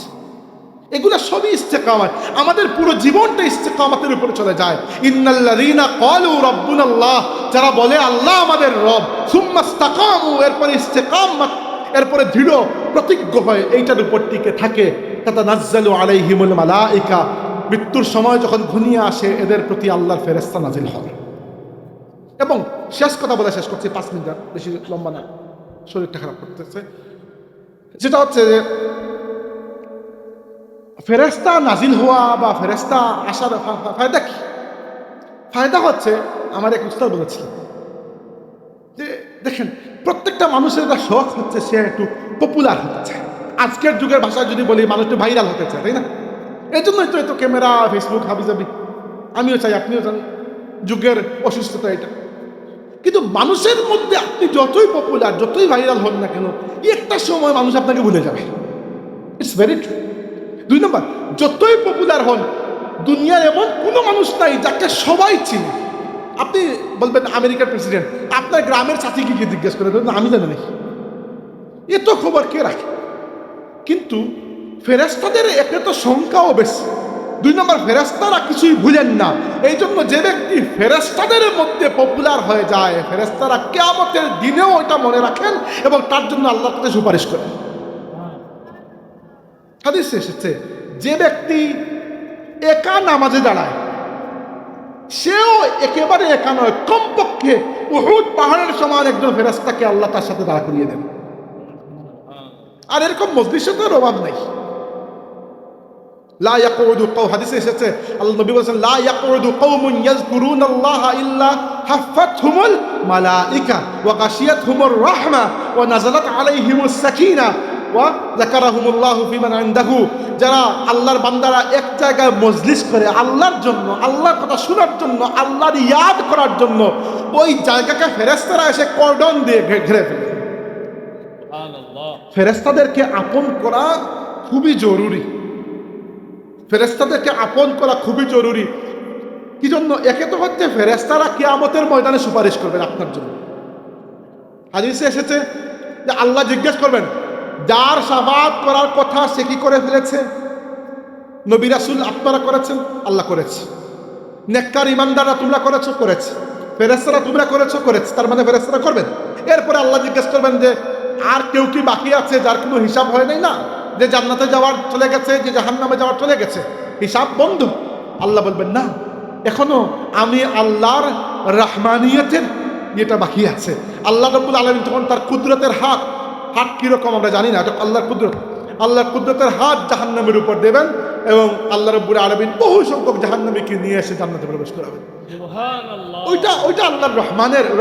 এগুলা সবই ইস্তেকামাত। আমাদের পুরো জীবনটা ইস্তেকামাতের উপরে চলে যায়। ইন্নাল্লাযীনা ক্বালু রাব্বুনাল্লাহ, যারা বলে আল্লাহ আমাদের রব, সুম্মা ইসতাকামু, এরপরে ইস্তেকামাত, এরপরে দৃঢ় প্রতিজ্ঞ হয় এইটার উপর টিকে থাকে, তাতানাজ্জালু আলাইহিমুল মালাইকা, মৃত্যুর সময় যখন ঘনিয়ে আসে এদের প্রতি আল্লাহর ফেরেশতা নাজিল হয়। এবং শেষ কথা বলে শেষ করছি, 5 মিনিট, বেশি লম্বা না, শরীরটা খারাপ করতেছে। যেটা হচ্ছে যে ফেরেশতা নাজিল হওয়া বা ফেরেশতা আসার ফায়দা কি? ফায়দা হচ্ছে, আমার এক উস্তাদ বলেছিলেন যে দেখেন, প্রত্যেকটা মানুষের একটা শখ হচ্ছে সে একটু পপুলার হতে চায়। আজকের যুগের ভাষায় যদি বলি, মানুষ একটু ভাইরাল হতে চায়, তাই না? এই জন্যই তো এত ক্যামেরা, ফেসবুক, হাবিজাবি। আমিও চাই, আপনিও চান, যুগের অসুস্থতা এটা। কিন্তু মানুষের মধ্যে আপনি যতই পপুলার, যতই ভাইরাল হন না কেন, একটা সময় মানুষ আপনাকে ভুলে যাবে। It's very true. 2 নম্বর, যতই পপুলার হন, দুনিয়ার এমন কোনো মানুষ নাই যাকে সবাই চিনে। আপনি বলবেন আমেরিকার প্রেসিডেন্ট, আপনার গ্রামের চাচিকে গিয়ে জিজ্ঞেস করে দেবেন, আমি জানি না, এত খবর কে রাখে? কিন্তু ফেরেশতাদের একে তো সংখ্যাও বেশি। 2 নম্বর, ফেরেশতারা কিছুই ভুলেন না। এই জন্য যে ব্যক্তি ফেরেশতাদের মধ্যে পপুলার হয়ে যায়, ফেরেশতারা কিয়ামতের দিনেও এটা মনে রাখেন এবং তার জন্য আল্লাহর কাছে সুপারিশ করেন। হাদিসে এসেছে, যে ব্যক্তি একা নামাজে দাঁড়ায়, সেও একেবারে একা নয়, কমপক্ষে উহুদ পাহাড়ের সমান একজন ফেরেশতাকে আল্লাহ তার সাথে দাঁড়া করিয়ে দেন। আর এরকম মজলিসে তো অভাব নাই। লা ইয়াকুদু কওম, হাদিসে এসেছে, আল্লাহ নবী বলেছেন, লা ইয়াকুদু কওমুন ইয়াযকুরুনাল্লাহা ইল্লা হাফাতহুমুল মালাইকা ওয়া গাশিয়াতহুমুর রাহমা ওয়া নাযালাত আলাইহিমুস সাকিনা ওয়া যাকারাহুমুল্লাহু ফিমান ইনদাহু। যারা আল্লাহর বান্দারা এক জায়গায় মজলিস করে আল্লাহর জন্য, আল্লাহর কথা শোনার জন্য, আল্লাহর ইয়াদ করার জন্য, ওই জায়গাকে ফেরেশতারা এসে কর্ডন দিয়ে ঘিরে ফেলে। সুবহানাল্লাহ। ফেরেশতাদেরকে আপন করা খুবই জরুরি। ফেরেশতাদেরকে আপন করা খুবই জরুরি। কি জন্য? একে তো হচ্ছে ফেরেশতারা কিয়ামতের ময়দানে সুপারিশ করবেন আপনার জন্য। হাদিসে এসেছে যে আল্লাহ জিজ্ঞেস করবেন, যার শাফাআত করার কথা সে কি করে ফেলেছে? নবী রাসূল আপনারা করেছেন? আল্লাহ করেছে। নেককার ইমানদাররা তোমরা করেছো? করেছে। ফেরেশতারা তোমরা করেছো? করেছে। তার মানে ফেরেশতারা করবেন। এরপরে আল্লাহ জিজ্ঞেস করবেন যে আর কেউ কি বাকি আছে যার কোনো হিসাব হয় নাই? না, যে জান্নাতে যাওয়ার চলে গেছে, যে জাহান্নামে যাওয়ার চলে গেছে, হিসাব বন্ধ। আল্লাহ বলবেন না, এখনো আমি আল্লাহর রাহমানিয়তের এটা বাকি আছে। আল্লাহ রাব্বুল আলামিন তখন তার কুদরতের হাত কিরকম আমরা জানি না, এটা আল্লাহর কুদরত, আল্লাহর কুদরতের হাত জাহান্নামের উপর দেবেন এবং আল্লাহ রাব্বুল আলামিন বহু সংখ্যক জাহান্নামীকে নিয়ে এসে জান্নাতে প্রবেশ করাবেন। সুবহানাল্লাহ। ওইটা আল্লাহর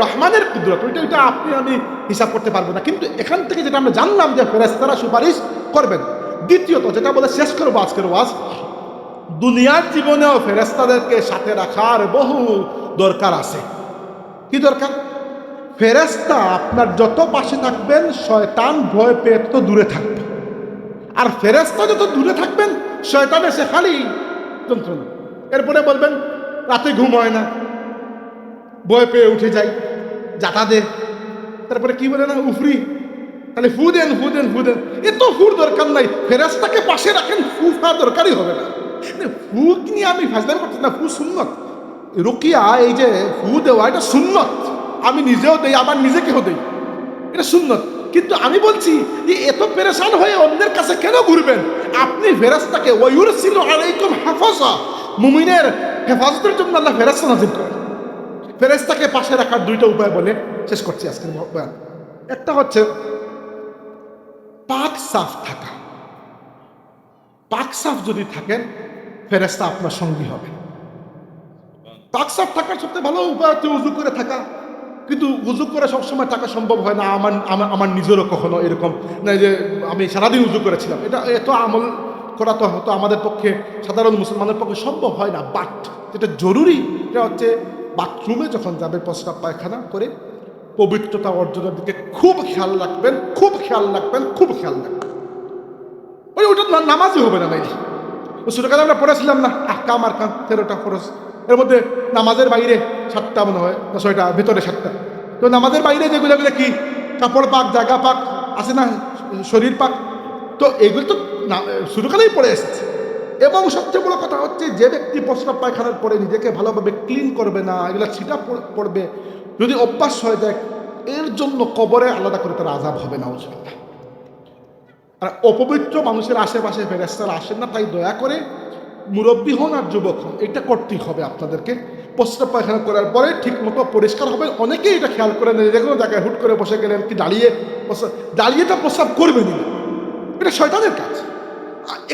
রহমানের কুদরত, ওইটা আপনি আমি হিসাব করতে পারবো না। কিন্তু এখান থেকে যেটা আমরা জানলাম যে ফেরেশতারা সুপারিশ করবেন। দ্বিতীয়ত যেটা বলে শেষ করবো আজকের ওয়াজ, দুনিয়ার জীবনেও ফেরেশতাদেরকে সাথে রাখার বহু দরকার আছে। কি দরকার? ফেরেশতা আপনার যত পাশে থাকবেন শয়তান ভয় পেয়ে তত দূরে থাকবে, আর ফেরেশতা যত দূরে থাকবেন শয়তান এসে খালি যন্ত্রণা। এরপরে বলবেন রাতে ঘুম হয় না, ভয় পেয়ে উঠে যাই, জাতা দে, তারপরে কি বলে না উফরি, তাহলে ফু দেন ফু দেন ফু দেন। এত ফুর দরকার নাই, ফেরেশতাকে পাশে রাখেন, ফু খাওয়ার দরকারই হবে না। ফু নিয়ে আমি ফাজলামি করছি না, ফু সুন্নত। রুকিয়া এই যে ফু দেওয়া এটা সুন্নত, আমি নিজেও দেই, আবার নিজেকেও দেই, এটা সুন্নত। কিন্তু আমি বলছি যে এত পেরেশান হয়ে অন্যের কাছে কেন ঘুরবেন? আপনি ফেরেশতাকে ওয়ায়ুরসিলু আলাইকুম হাফাজা, মুমিনের হেফাজতের জন্য আল্লাহ ফেরেশতা নাযিল করেন। ফেরেশতাকে পাশে রাখার দুইটা উপায় বলে শেষ করছি আজকের বয়ান। একটা হচ্ছে পাক সাফ থাকা। পাক সাফ যদি থাকেন ফেরেশতা আপনার সঙ্গী হবে। পাক সাফ থাকার সবচেয়ে ভালো উপায় হচ্ছে উজু করে থাকা। কিন্তু উজু করে সবসময় থাকা সম্ভব হয় না। আমার নিজেরও কখনো এরকম না যে আমি সারাদিন উজু করেছিলাম, এটা এত আমল করা তো হয়তো আমাদের পক্ষে, সাধারণ মুসলমানের পক্ষে সম্ভব হয় না। বাট যেটা জরুরি এটা হচ্ছে বাথরুমে যখন যাবে প্রস্রাব পায়খানা করে পবিত্রতা অর্জনের দিকে খুব খেয়াল রাখবেন, খুব খেয়াল রাখবেন, খুব খেয়াল রাখবেন। ওটা নামাজই হবে না। নাইলে ছোটকালে আমরা পড়েছিলাম না আহকাম আর কাম 13টা ফরজ, এর মধ্যে নামাজের বাইরে 7টা মনে হয় না 6টা, ভেতরে 7টা। তো নামাজের বাইরে যেগুলো কি কাপড় পাক, জায়গা পাক আছে না, শরীর পাক, তো এগুলো তো ছোটকালেই পড়ে এসেছে। এবং সবচেয়ে বড় কথা হচ্ছে যে ব্যক্তি প্রস্রাব পায়খানার পরে নিজেকে ভালোভাবে ক্লিন করবে না, এগুলো ছিটা পড়বে, যদি অভ্যাস হয়ে যায় এর জন্য কবরে আলাদা করে তার আযাব হবে না। আর অপবিত্র মানুষের আশেপাশে ফেরেশতারা আসেন না। তাই দয়া করে মুরব্বী হন আর যুবক হন, এটা করতেই হবে আপনাদেরকে। প্রস্রাব পায়খানা করার পরে ঠিক মতো পরিষ্কার হবে। অনেকেই এটা খেয়াল করে নেই, যে কোনো জায়গায় হুট করে বসে গেলেন কি দাঁড়িয়ে তো প্রস্রাব করবেনই না, এটা শয়তানের কাজ।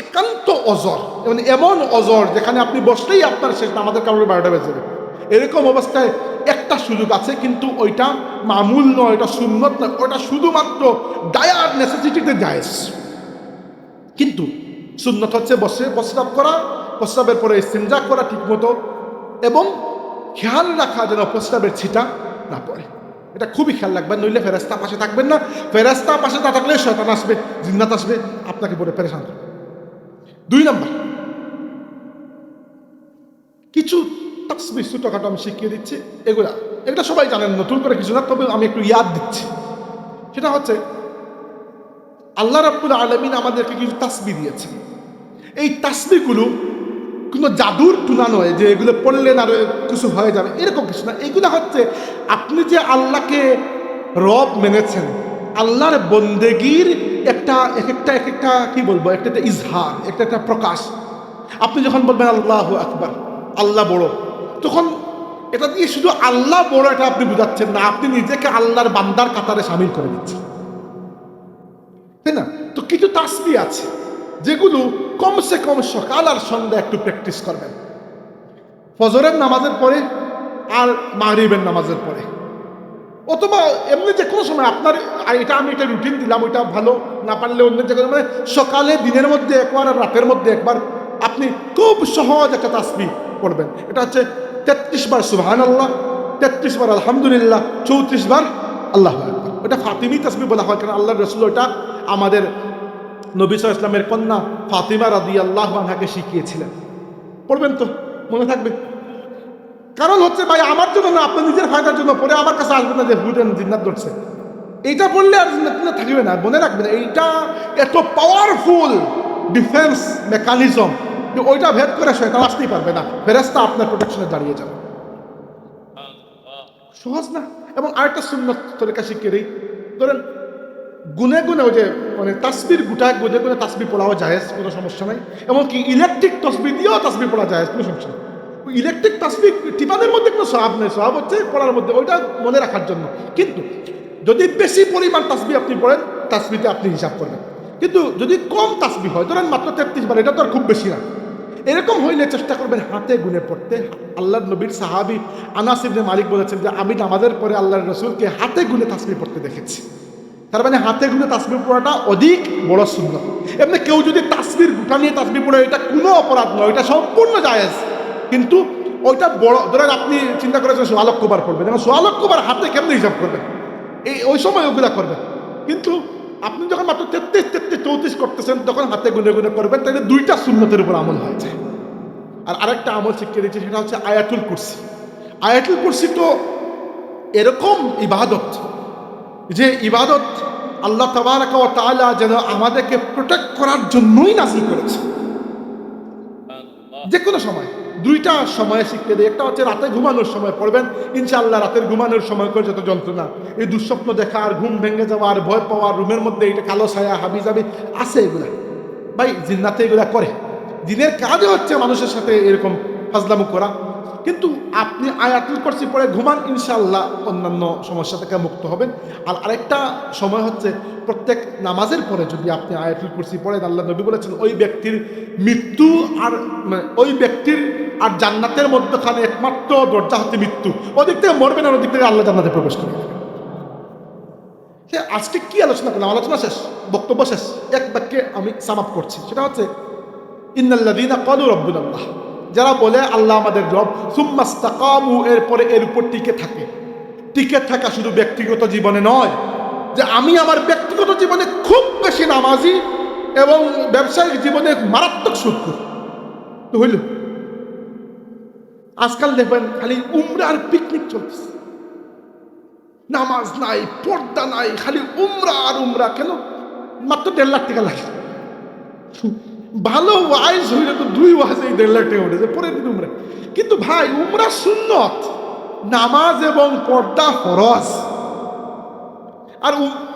একান্ত অজর, মানে এমন অজর যেখানে আপনি বসলেই আপনার শেষ, আমাদের কারণে 12টা বেজে যাবে, এরকম অবস্থায় একটা সুযোগ আছে, কিন্তু ওইটা মামুল নয়, ওটা সুন্নত নয়, ওটা শুধুমাত্র ডায়ার নেসেসিটিতে জায়েজ। কিন্তু সুন্নত হচ্ছে বসে প্রস্রাব করা, প্রস্রাবের পরে ইস্তিনজা করা ঠিক মতো, এবং খেয়াল রাখা যেন প্রস্রাবের ছিটা না পড়ে। এটা খুবই খেয়াল রাখবেন, নইলে ফেরেশতা পাশে থাকবেন না। ফেরেশতা পাশে না থাকলে শয়তান আসবে, জিন্নাত আসবে, আপনাকে পরে পেরেশান করবে। 2 নম্বর, কিছু তাসবিহ ছোটখাটো আমি শিখিয়ে দিচ্ছি। এগুলা সবাই জানেন, নতুন করে কিছু না, তবে আমি একটু ইয়াদ দিচ্ছি। সেটা হচ্ছে আল্লাহ রাব্বুল আলামিন আমাদেরকে কিছু তাসবিহ দিয়েছেন। এই তাসবিহগুলো কোনো জাদুর টুনা নয় যে এগুলো পড়লেন আর কিছু হয়ে যাবে, এরকম কিছু না। এগুলো হচ্ছে আপনি যে আল্লাহকে রব মেনেছেন, আল্লাহর বন্দেগীর একটা কি বলবো, একটা ইজহার, একটা প্রকাশ। আপনি যখন বলবেন আল্লাহু আকবার, আল্লাহ বড়, তখন এটা দিয়ে শুধু আল্লাহ বড় এটা আপনি বুঝাচ্ছেন না, আপনি নিজেকে আল্লাহর বান্দার কাতারে শামিল করে দিচ্ছেন, তাই না? তো কিছু তাসবিহ আছে যেগুলো কমসে কম সকাল আর সন্ধ্যা একটু প্র্যাকটিস করবেন। ফজরের নামাজের পরে আর মাগরিবের নামাজের পরে, অথবা এমনি যে কোনো সময় আপনার, এটা আমি একটা রুটিন দিলাম, ওইটা ভালো না পারলে অন্য জায়গায়, মানে সকালে দিনের মধ্যে একবার আর রাতের মধ্যে একবার আপনি খুব সহজ একটা তাসবিহ পড়বেন। এটা হচ্ছে 33 বার সুবহানাল্লাহ, 33 বার আলহামদুলিল্লাহ, 34 বার আল্লাহু আকবার। ওটা ফাতিমি তাসবিহ বলা হয়, কারণ আল্লাহর রাসূল ওটা আমাদের নবী সাল্লাল্লাহু আলাইহি ওয়াসাল্লামের কন্যা ফাতিমা রাদিয়াল্লাহু আনহাকে শিখিয়েছিলেন। পড়বেন তো, মনে থাকবে। কারণ হচ্ছে ভাই আমার জন্য না, আপনার নিজের ফায়দার জন্য পড়ে আমার কাছে আসবে না যে হুদেন জিন্নাত ধরছে। এইটা পড়লে আর জিন্নাত থাকবে না, মনে রাখবেন। এইটা এত পাওয়ারফুল ডিফেন্স মেকানিজম যে ওইটা ভেদ করে শয়তান আসতেই পারবে না, ফেরেশতা আপনার প্রোটেকশনে দাঁড়িয়ে যাবে। সহজ না? এবং আরেকটা সুন্নত তরিকা শিখিয়ে দিই। ধরেন গুনে গুনে ওই যে মানে তাসবির গোটায় গুনে গুনে তাসবিহ পড়াও জায়েজ, কোনো সমস্যা নাই। এমনকি ইলেকট্রিক তাসবিহ দিয়েও তাসবিহ পড়া জায়েজ, কোনো সমস্যা নেই। ইলেকট্রিক তাসবিহ টিপানের মধ্যে কোনো সওয়াব নেই, সওয়াব হচ্ছে পড়ার মধ্যে, ওইটা মনে রাখার জন্য। কিন্তু যদি বেশি পরিমাণ তাসবিহ আপনি পড়েন, তাসবিহতে আপনি হিসাব করবেন। কিন্তু যদি কম তাসবিহ হয়, ধরেন মাত্র 33 বার, এটা তো আর খুব বেশি না, এরকম হইলে চেষ্টা করবেন হাতে গুনে পড়তে। আল্লাহর নবীর সাহাবী আনাস ইবনে মালিক বলেছেন যে আমি নামাজের পরে আল্লাহর রাসূলকে হাতে গুনে তাসবিহ পড়তে দেখেছি। তার মানে হাতে গুনে তাসবিহ পড়াটা অধিক বড় সুন্নাত। এমনি কেউ যদি তাসবির গুটা নিয়ে তাসবিহ পড়ে, এটা কোনো অপরাধ নয়, এটা সম্পূর্ণ জায়েজ। কিন্তু ওইটা বড়, ধরেন আপনি চিন্তা করেছেন 16 লক্ষ বার পড়বেন, এবং 16 লক্ষ বার হাতে কেমনি হিসাব করবেন, ওই সময় ওগুলা করবেন। কিন্তু আপনি যখন মাত্র 33, 34 করতেছেন, তখন হাতে গুনে গুনে করবেন, তাহলে দুইটা সুন্নতের উপর আমল হয়েছে। আর আরেকটা আমল শিখিয়ে দিচ্ছে, সেটা হচ্ছে আয়াতুল কুরসি। আয়াতুল কুরসি তো এরকম ইবাদত, যে ইবাদত আল্লাহ তাবারাকা ওয়া তাআলা যেন আমাদেরকে প্রোটেক্ট করার জন্যই নাযিল করেছে। যে কোনো সময় দুইটা সময়ে শিখতে দেয়। একটা হচ্ছে রাতে ঘুমানোর সময় পড়বেন, ইনশাআল্লাহ রাতের ঘুমানোর সময় করে যত যন্ত্রণা, এই দুঃস্বপ্ন দেখা, আর ঘুম ভেঙে যাওয়া, আর ভয় পাওয়া, রুমের মধ্যে এটা কালো ছায়া হাবি যাবি আছে, এগুলা ভাই জিন্নাতে এগুলা করে। দিনের কাজে হচ্ছে মানুষের সাথে এরকম ফাজলামু করা। কিন্তু আপনি আয়াতুল কুরসি পড়ে ঘুমান, ইনশাআল্লাহ অন্যান্য সমস্যা থেকে মুক্ত হবেন। আর আরেকটা সময় হচ্ছে, প্রত্যেক নামাজের পরে যদি আপনি আয়াতুল কুরসি পড়েন, আল্লাহ নবী বলেছেন ওই ব্যক্তির মৃত্যু আর ওই ব্যক্তির আর জান্নাতের মধ্যখানে একমাত্র দরজা হচ্ছে মৃত্যু। ওদিক থেকে মরবেন আর ওদিক থেকে আল্লাহ জান্নাতে প্রবেশ করবেন। আজকে কি আলোচনা করলাম? আলোচনা শেষ, বক্তব্য শেষ। এক বাক্যে আমি সাম আপ করছি, সেটা হচ্ছে ইন্নাল্লাযীনা ক্বালু রাব্বুনাল্লাহ, যারা বলে আল্লাহ আমাদের রব, সুম্মা ইসতাকামু, এরপরে এর উপর টিকে থাকে। টিকে থাকা শুধু ব্যক্তিগত জীবনে নয়, যে আমি আমার ব্যক্তিগত জীবনে খুব বেশি নামাজি এবং ব্যবসায়িক জীবনে মারাত্মক সুদ করি, তো হইল। আজকাল দেখবেন খালি উমরা আর পিকনিক চলতেছে, নামাজ নাই, পর্দা নাই, খালি উমরা আর উমরা। কেন? মাত্র 1.5 লাখ টাকা লাগে। ভালো ওয়াইজ হইলে তো 2 ওয়াজে 1.5 লাখ টাকা উঠেছে, পরে দিন উমরা। কিন্তু ভাই উমরা সুন্নত, নামাজ এবং পর্দা ফরজ। আর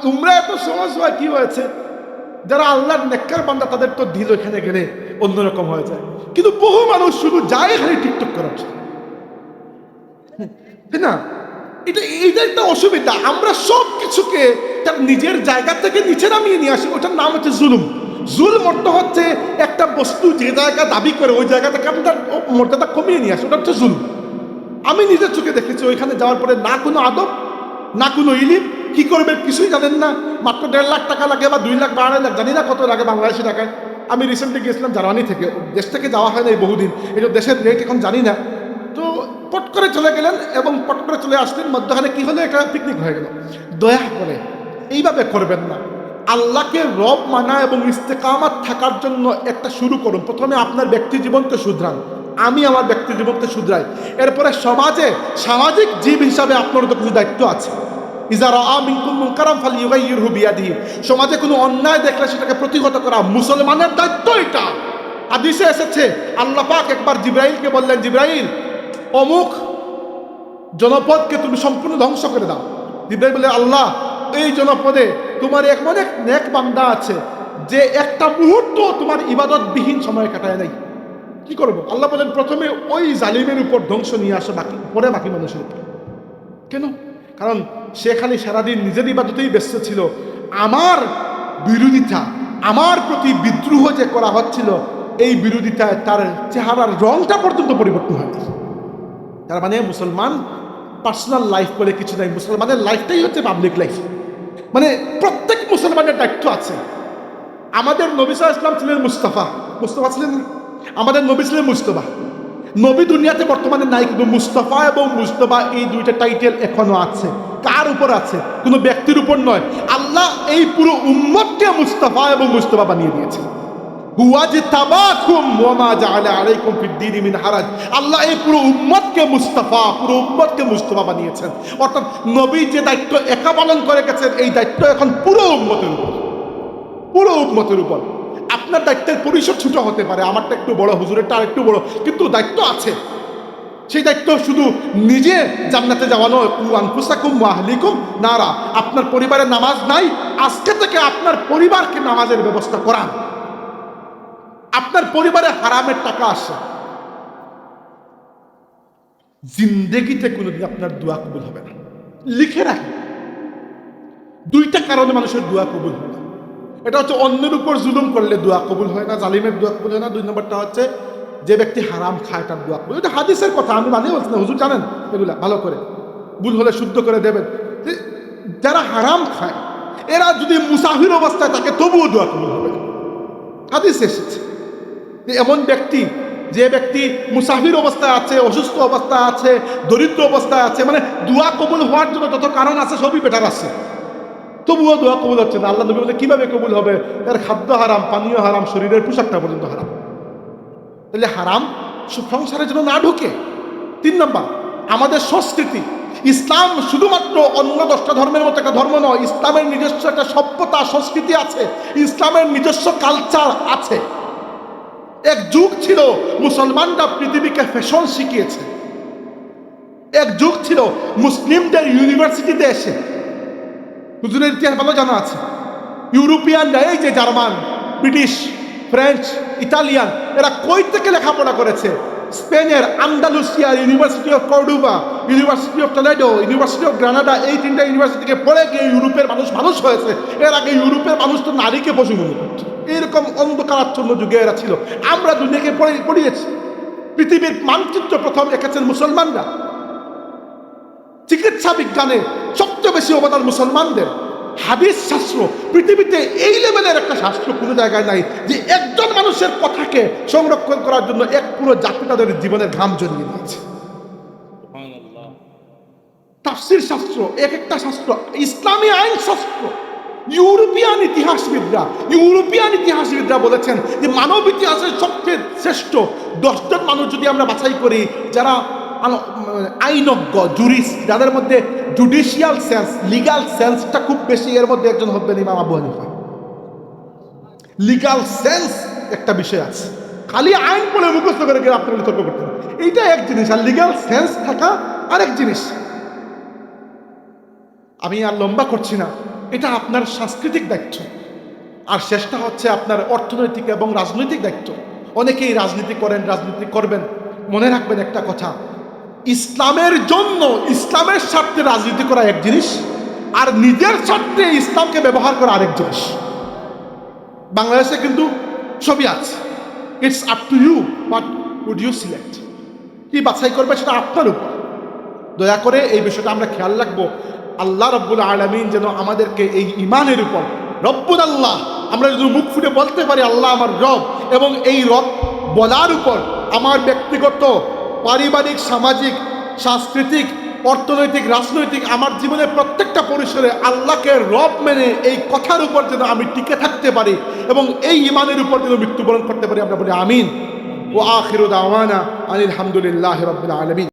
উমরা এত সহজ হয়, কি হয়েছে, যারা আল্লাহর নেককার বান্দা তাদের তো দিল এখানে গেলে অন্যরকম হয়ে যায়। কিন্তু বহু মানুষ শুধু যায় খালি টিকটক করার জন্য, তাই না? এটা একটা অসুবিধা। আমরা সব কিছুকে তার নিজের জায়গা থেকে নিচে নামিয়ে নিয়ে আসি, ওটার নাম হচ্ছে জুলুম। জুলুম অর্থ হচ্ছে একটা বস্তু যে জায়গা দাবি করে ওই জায়গা থেকে আমি তার মর্যাদা কমিয়ে নিয়ে আসি, ওটা হচ্ছে জুলুম। আমি নিজের চোখে দেখেছি, ওইখানে যাওয়ার পরে না কোনো আদব, না কোনো ইলিম, কি করবে কিছুই জানেন না। মাত্র 1.5 লাখ টাকা লাগে বা 2 লাখ 2.5 লাখ, জানি না কত লাগে বাংলাদেশি টাকায়। আমি রিসেন্টলি গিয়েছিলাম জার্মানি থেকে, দেশ থেকে যাওয়া হয় না এই বহুদিন, এই দেশের রেট এখন জানি না। তো পট করে চলে গেলেন এবং পট করে চলে আসলেন, মধ্যখানে কি হলো, একটা পিকনিক হয়ে গেল। দয়া করে এইভাবে করবেন না। আল্লাহকে রব মানা এবং ইস্তেকামাত থাকার জন্য একটা শুরু করুন। প্রথমে আপনার ব্যক্তি জীবনকে শুধরান, আমি আমার ব্যক্তি জীবনকে শুধরাই। এরপরে সমাজে সামাজিক জীব হিসাবে আপনার তো কিছু দায়িত্ব আছে। ইজা রাআ মিনকুম মুনকারান ফালইয়ুগাইয়িরহু বিয়াদিহি, সমাজে কোনো অন্যায় দেখলে সেটাকে প্রতিহত করা মুসলমানের দায়িত্ব। এটা হাদিসে এসেছে, আল্লাহ পাক একবার জিবরাইলকে বললেন, জিবরাইল অমুক জনপদকে তুমি সম্পূর্ণ ধ্বংস করে দাও। জিবরাইল বলে, আল্লাহ এই জনপদে তোমার এমন এক নেক বান্দা আছে যে একটা মুহূর্ত তোমার ইবাদতবিহীন সময় কাটায় নাই, কি করবো? আল্লাহ বলেন, প্রথমে ওই জালিমের উপর ধ্বংস নিয়ে আসো, পরে বাকি মানুষের উপর। কেন? কারণ সে খালি সারাদিন নিজের ইবাদতেই ব্যস্ত ছিল। আমার বিরোধিতা, আমার প্রতি বিদ্রোহ যে করা হচ্ছিল, এই বিরোধিতায় তার চেহারার রংটা পর্যন্ত পরিবর্তন হয়নি। তার মানে মুসলমান পার্সোনাল লাইফ বলে কিছু নাই, মুসলমানের লাইফটাই হচ্ছে পাবলিক লাইফ। মানে প্রত্যেক মুসলমানের দায়িত্ব আছে। আমাদের নবী সাল্লাল্লাহু আলাইহি ওয়াসাল্লাম ছিলেন মুস্তাফা ছিলেন, আমাদের নবী ছিলেন মুজতবা। নবী দুনিয়াতে বর্তমানে নাই, কিন্তু মুস্তাফা এবং মুজতবা এই দুইটা টাইটেল এখনো আছে। কার উপর আছে? কোনো ব্যক্তির উপর নয়। আল্লাহ এই পুরো উম্মতকে মুস্তাফা এবং মুজতবা বানিয়ে দিয়েছে। হুয়াজতাবাকুম ওয়া মা জাআলা আলাইকুম ফিদ-দীনি মিন হারাজ। আল্লাহ এই পুরো উম্মতকে মুস্তাফা, পুরো উম্মতকে মুজতবা বানিয়েছেন। অর্থাৎ নবী যে দায়িত্ব একা পালন করে গেছেন, এই দায়িত্ব এখন পুরো উম্মতের উপর, পুরো উম্মতের উপর। আপনার দায়িত্বের পরিসর ছোট হতে পারে, আমারটা একটু বড়, হুজুরেরটা আর একটু বড়, কিন্তু দায়িত্ব আছে। সেই দায়িত্ব শুধু নিজে জান্নাতে যাওয়া নয়, কু আনফুসাকুম ওয়া আহলিকুম নারা। আপনার পরিবারে নামাজ নাই, আজকে থেকে আপনার পরিবারকে নামাজের ব্যবস্থা করান। আপনার পরিবারে হারামের টাকা আসে, জিন্দেগিতে কোনোদিন আপনার দোয়া কবুল হবে না। লিখে রাখেন, 2টা কারণে মানুষের দোয়া কবুল হয় না। এটা হচ্ছে অন্যের উপর জুলুম করলে দোয়া কবুল হয় না, জালিমের দোয়া কবুল হয় না। 2 নম্বরটা হচ্ছে যে ব্যক্তি হারাম খায় তার দোয়া কবুল। এটা হাদিসের কথা, আমি মানিয়ে বলছি না, হুজুর জানেন এগুলা ভালো করে, ভুল হলে শুদ্ধ করে দেবেন। যারা হারাম খায় এরা যদি মুসাফির অবস্থায় থাকে তবুও দোয়া কবুল হবে না। হাদিসে এসেছে যে এমন ব্যক্তি, যে ব্যক্তি মুসাফির অবস্থায় আছে, অসুস্থ অবস্থায় আছে, দরিদ্র অবস্থায় আছে, মানে দোয়া কবুল হওয়ার জন্য যত কারণ আছে সবই বেটার আছে, তবুও দোয়া কবুল হচ্ছে না। আল্লাহ নবী বলে কিভাবে কবুল হবে? এর খাদ্য হারাম, পানীয় হারাম, শরীরের পোশাকটা পর্যন্ত হারাম। তাহলে হারাম সংসারের জন্য না ঢুকে। 3 নম্বর, আমাদের সংস্কৃতি। ইসলাম শুধুমাত্র অন্য 10টা ধর্মের মতো একটা ধর্ম নয়। ইসলামের নিজস্ব একটা সভ্যতা, সংস্কৃতি আছে, ইসলামের নিজস্ব কালচার আছে। এক যুগ ছিল মুসলমানরা পৃথিবীকে ফ্যাশন শিখিয়েছে। এক যুগ ছিল মুসলিমদের ইউনিভার্সিটিতে এসে, হুজুরের ইতিহাস ভালো জানা আছে, ইউরোপিয়ানরা, এই যে জার্মান, ব্রিটিশ, ফ্রেঞ্চ, ইতালিয়ান, এরা কই থেকে লেখাপড়া করেছে? স্পেনের Andalusia, university of Cordoba, university of Toledo, university of Granada, এই 3টা ইউনিভার্সিটি থেকে পড়ে গিয়ে ইউরোপের মানুষ হয়েছে। এর আগে ইউরোপের মানুষ তো নারীকে পশু মনে করত। এইরকম অন্ধকারাচ্ছন্ন যুগে এরা ছিল। আমরা দুনিয়াকে পড়িয়েছি। পৃথিবীর মানচিত্র প্রথম এঁকেছেন মুসলমানরা। চিকিৎসা বিজ্ঞানে সবচেয়ে বেশি অবদান মুসলমানদের। হাদিস শাস্ত্র, পৃথিবীতে এই লেভেলের একটা শাস্ত্র কোনো জায়গায় নাই যে একজন মানুষের কথাকে সংরক্ষণ করার জন্য এক পুরো জাতি তাদের জীবনের ঘাম জড়িয়ে দিয়েছে। তাফসীর শাস্ত্র, এক একটা শাস্ত্র, ইসলামী আইন শাস্ত্র। ইউরোপিয়ান ইতিহাসবিদরা বলেছেন যে মানব ইতিহাসের সবচেয়ে শ্রেষ্ঠ 10 জন মানুষ যদি আমরা বাছাই করি, যারা আইনজ্ঞ, জুরিস্ট, যাদের মধ্যে জুডিশিয়াল সেন্স, লিগাল সেন্সটা খুব বেশি, এর মধ্যে একজন হবেন ইমাম আবু হানিফা। লিগাল সেন্স একটা বিষয় আছে, খালি আইন পড়ে মুখস্থ করে গেলে আপনারা তর্ক করতে হবে, এইটা এক জিনিস, আর লিগাল সেন্স থাকা আরেক জিনিস। আমি আর লম্বা করছি না, এটা আপনার সাংস্কৃতিক দায়িত্ব। আর শেষটা হচ্ছে আপনার অর্থনৈতিক এবং রাজনৈতিক দায়িত্ব। অনেকেই রাজনীতি করেন, রাজনীতি করবেন, মনে রাখবেন একটা কথা, ইসলামের জন্য, ইসলামের স্বার্থে রাজনীতি করা এক জিনিস, আর নিজের স্বার্থে ইসলামকে ব্যবহার করা আরেক জিনিস। বাংলাদেশে কিন্তু সবই আছে। It's up to you, what would you select. কি বাছাই করবে সেটা আপনার উপর। দয়া করে এই বিষয়টা আমরা খেয়াল রাখবো। আল্লাহ রব্বুল আলামিন যেন আমাদেরকে এই ইমানের উপর, রব্বুল আল্লাহ, আমরা যদি মুখ ফুটে বলতে পারি আল্লাহ আমার রব, এবং এই রব বলার উপর আমার ব্যক্তিগত, পারিবারিক, সামাজিক, সাংস্কৃতিক, অর্থনৈতিক, রাজনৈতিক, আমার জীবনের প্রত্যেকটা পরিসরে আল্লাহকে রব মেনে এই কথার উপর যেন আমি টিকে থাকতে পারি এবং এই ইমানের উপর যেন মৃত্যুবরণ করতে পারি। আমরা বলি আমিন। ওয়া আখিরু দাওয়ানা আনিল হামদুলিল্লাহি রাব্বিল আলামিন।